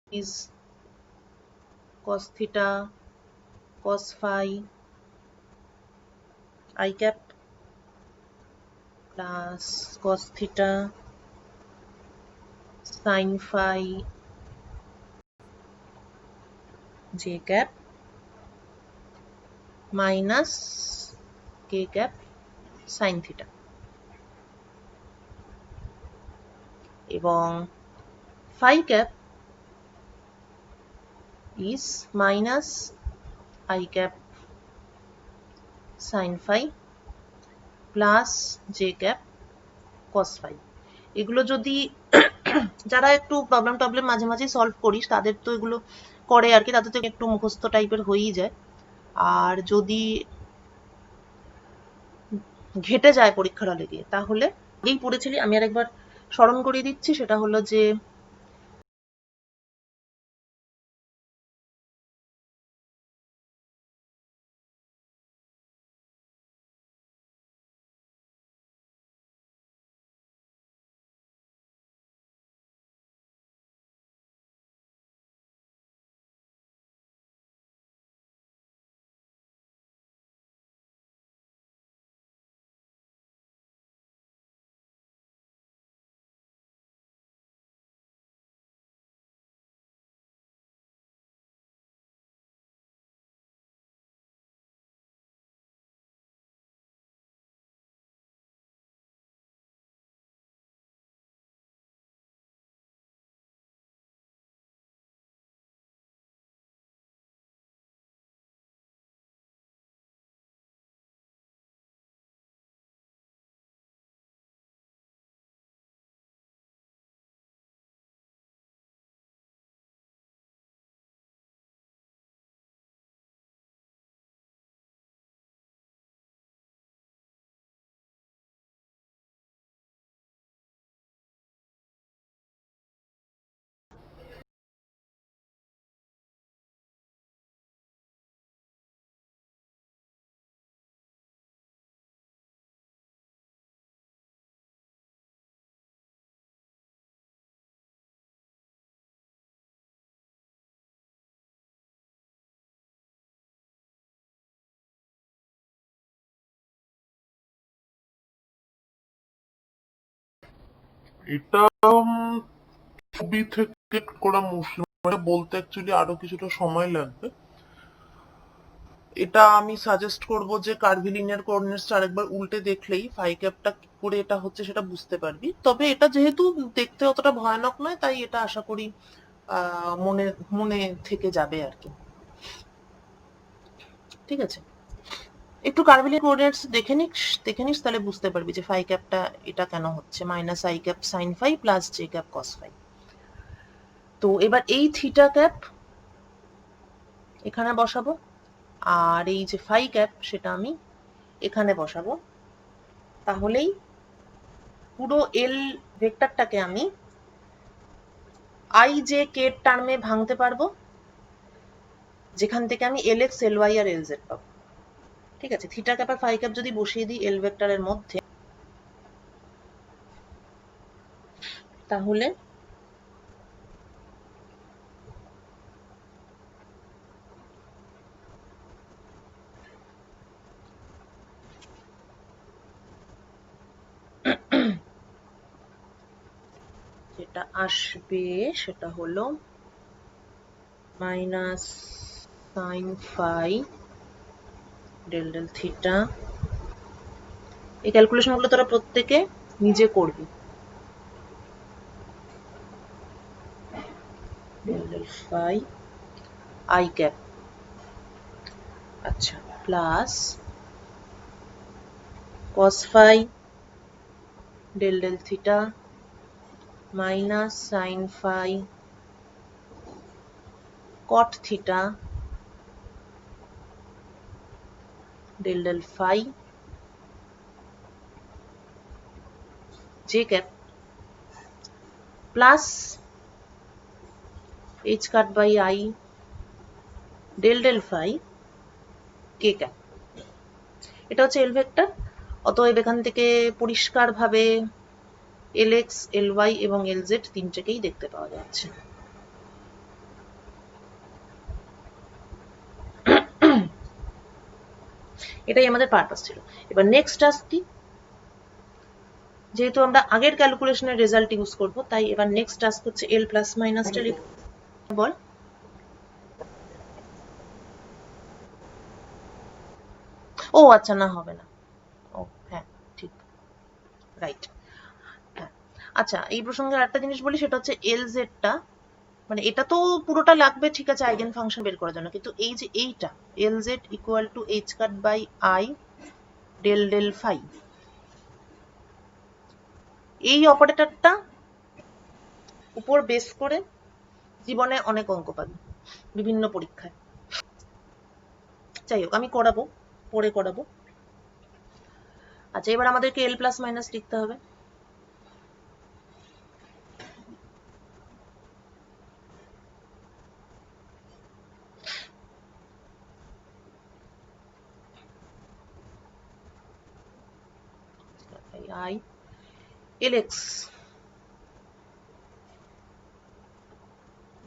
is cos theta cos phi I cap plus cos theta sin phi j cap minus k cap sin theta, এবং phi cap is minus I cap sin phi plus j cap cos phi। এগুলো যদি যারা একটু problem মাঝে মাঝে solve করিস তাদের তো এগুলো করে আর কি, তাদের তো একটু মুখস্থ টাইপের হয়েই যায়। আর যদি ঘেটে যায় পরীক্ষার হলে গিয়ে তাহলে আগেই পড়েছিলি, আমি আর একবার স্মরণ করিয়ে দিচ্ছি, সেটা হলো যে এটা ছবি থেকে করা মুশকিল, মানে বলতে অ্যাকচুয়ালি আরো কিছুটা সময় লাগবে। এটা আমি সাজেস্ট করব যে কার্ভিলিনিয়ার কোঅর্ডিনেটসটা আরেকবার উল্টে দেখলেই ফাই ক্যাপটা কি করে এটা হচ্ছে সেটা বুঝতে পারবি। তবে এটা যেহেতু দেখতে অতটা ভয়ানক নয়, তাই এটা আশা করি মনে মনে থেকে যাবে আর কি। ঠিক আছে, একটু কার্ভিলিনিয়ার কোঅর্ডিনেটস দেখে নিস তাহলে বুঝতে পারবি যে ফাই ক্যাপটা এটা কেন হচ্ছে, minus I cap sine phi plus J cap cos phi. তো এবার এই থিটা ক্যাপ এখানে বসাবো, আর এই যে ফাই ক্যাপ সেটা আমি এখানে বসাবো। তাহলেই পুরো এল ভেক্টরটাকে আমি আই জে কে টার্মে ভাঙতে পারবো, যেখান থেকে আমি এল এক্স এল ওয়াই আর এল জেড পাবো। ঠিক আছে, থিটা ক্যাপ আর ফাই ক্যাপ যদি বসিয়ে দিই এল ভেক্টরের মধ্যে, তাহলে যেটা আসবে সেটা হলো minus sine phi del del theta. এই ক্যালকুলেশনগুলো তোরা প্রত্যেকে নিজে করবি। Del del phi I cap, আচ্ছা, plus cos phi del del theta minus sin phi cot theta del del phi j cap plus h cut by I del del phi k cap। এটা হচ্ছে এল vector. অতএব এখান থেকে পরিষ্কারভাবে L X L Y এবং L Z তিনটেকেই দেখতে পাওয়া যাচ্ছে। এটাই আমাদের পারপাস ছিল। এবার নেক্সট টাস্ক কি, যেহেতু আমরা আগের ক্যালকুলেশনের রেজাল্ট ইউজ করব, তাই এবার নেক্সট টাস্ক হচ্ছে এল প্লাস মাইনাসটা লিখ। বল। ও আচ্ছা, না হবে না। ও হ্যাঁ, ঠিক, রাইট। হ্যাঁ, আচ্ছা, এই প্রসঙ্গে আরেকটা জিনিস বলি, সেটা হচ্ছে এল জেডটা, মানে এটা তো পুরোটা লাগবে ঠিক আছে আইগেন ফাংশন বের করার জন্য, কিন্তু এই যে এইটা L Z equal to H cut by I del del phi, এই অপারেটরটা উপর বেস করে জীবনে অনেক অঙ্ক পাবি বিভিন্ন পরীক্ষায়। যাই হোক, আমি করাবো, পরে করাবো। আচ্ছা, এবার আমাদেরকে এল প্লাস মাইনাস লিখতে হবে। I LX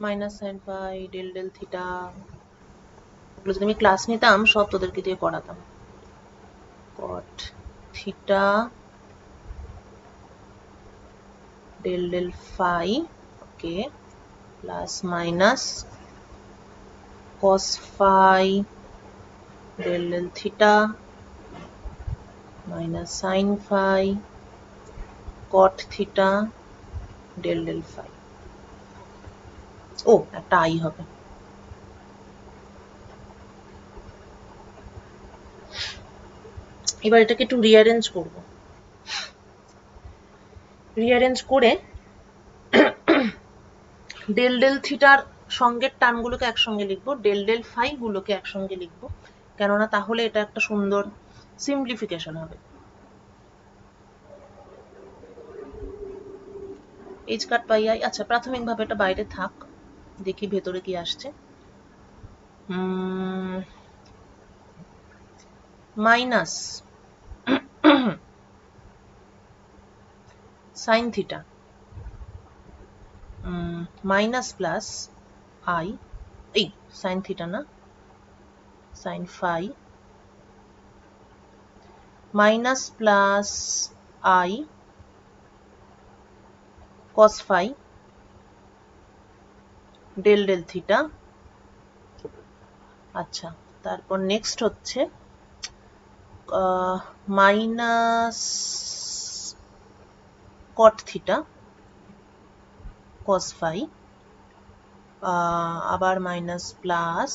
minus sine phi del del theta, ওগুলো যদি আমি ক্লাস নিতাম সব তোদেরকে দিয়ে করাতাম। Cot theta del del phi, okay, plus minus cos phi del del theta minus sin phi cot theta del del phi। ও একটা আই হবে। এবার এটাকে একটু রিঅ্যারেঞ্জ করব। রিঅ্যারেঞ্জ করে ডেল ডেল থিটার সঙ্গের টার্মগুলোকে একসঙ্গে লিখবো, ডেল ডেল ফাই গুলোকে একসঙ্গে লিখবো, কেননা তাহলে এটা একটা সুন্দর সিম্পলিফিকেশন হবে। এইচ কাট পাই আই, আচ্ছা প্রাথমিকভাবে এটা বাইরে থাক, দেখি ভেতরে কি আসছে। Minus sine theta minus plus I, এই সাইন থিটা না, sine phi minus plus I cos phi del del theta. আচ্ছা, তারপর নেক্সট হচ্ছে minus cot theta cos phi, আবার minus plus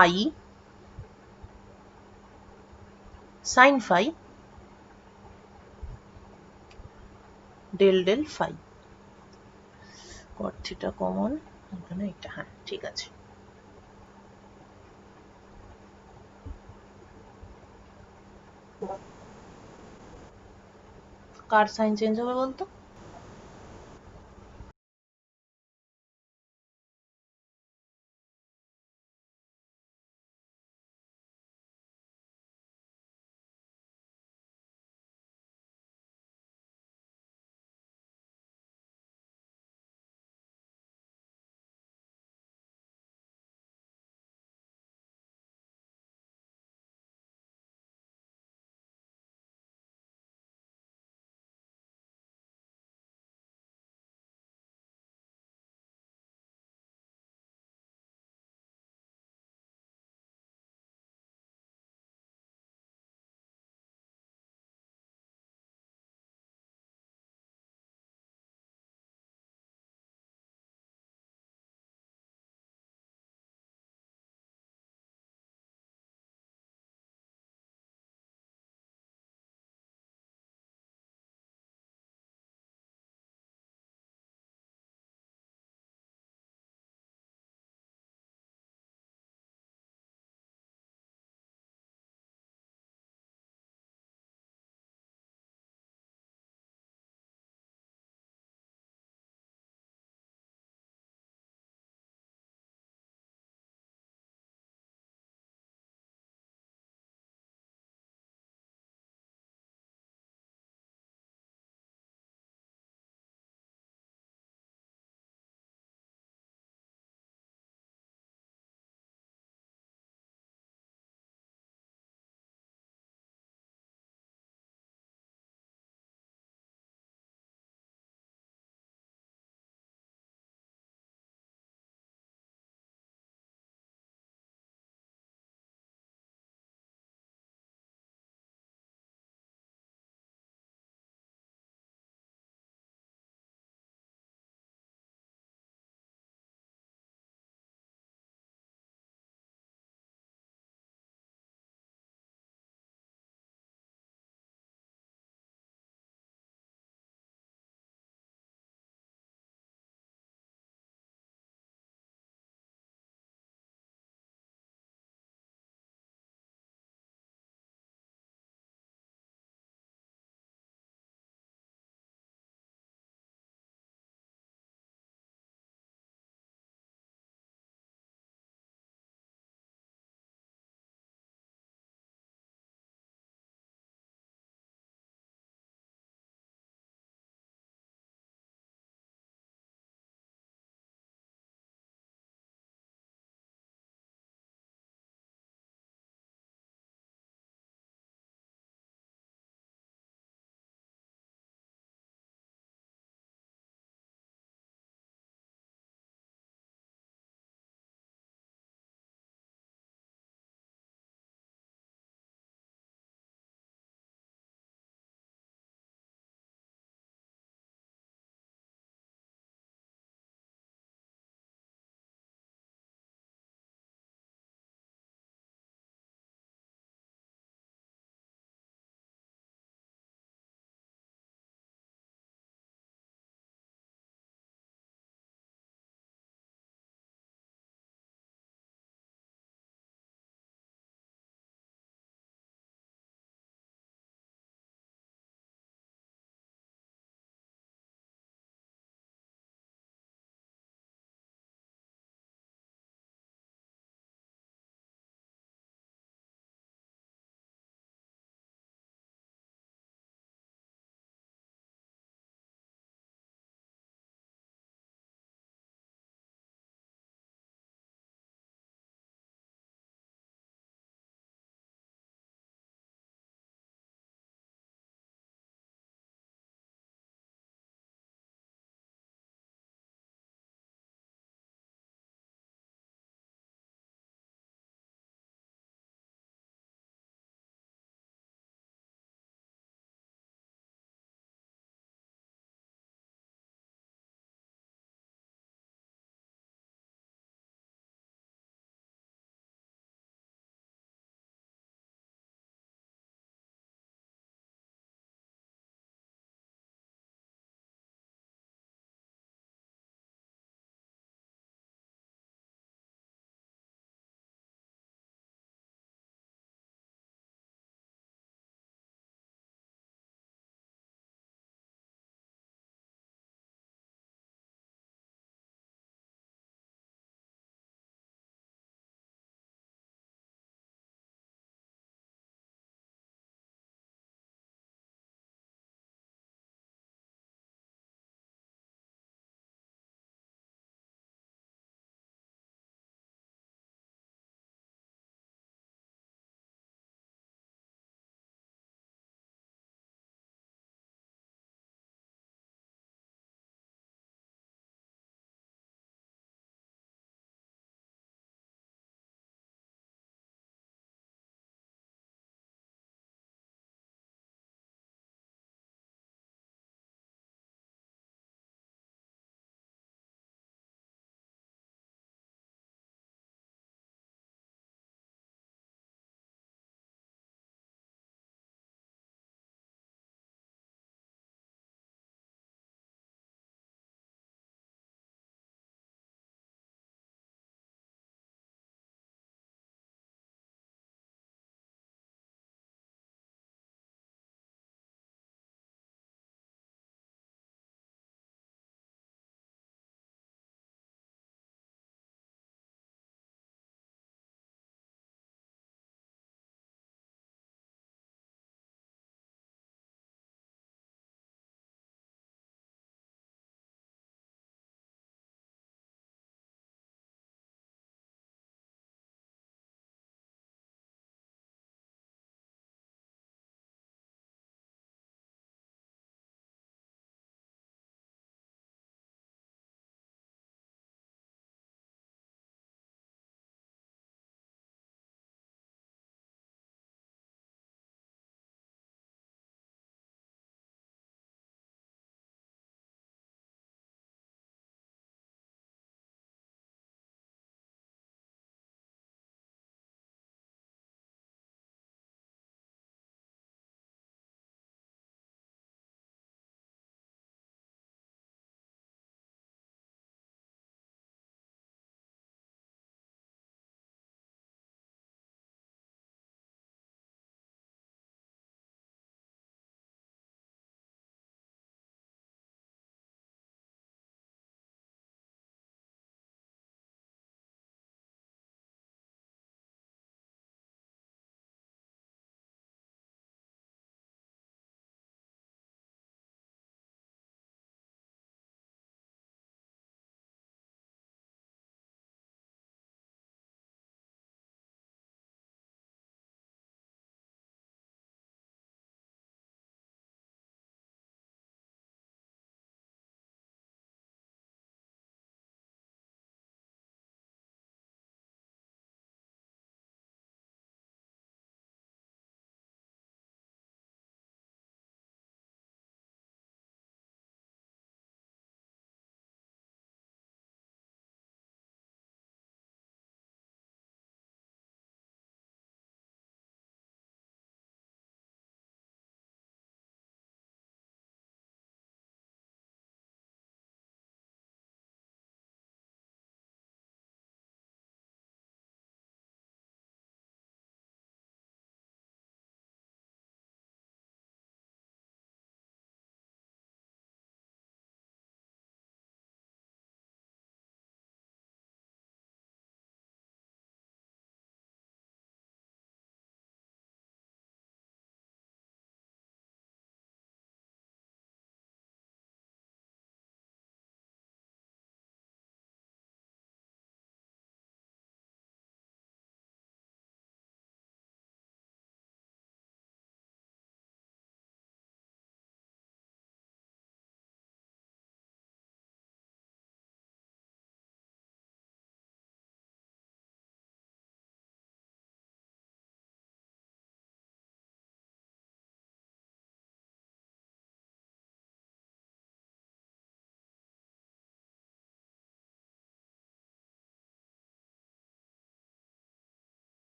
I sine phi del del phi. Cot theta common, এখানে এটা, হ্যাঁ ঠিক আছে। কার সাইন চেঞ্জ হবে বলতো?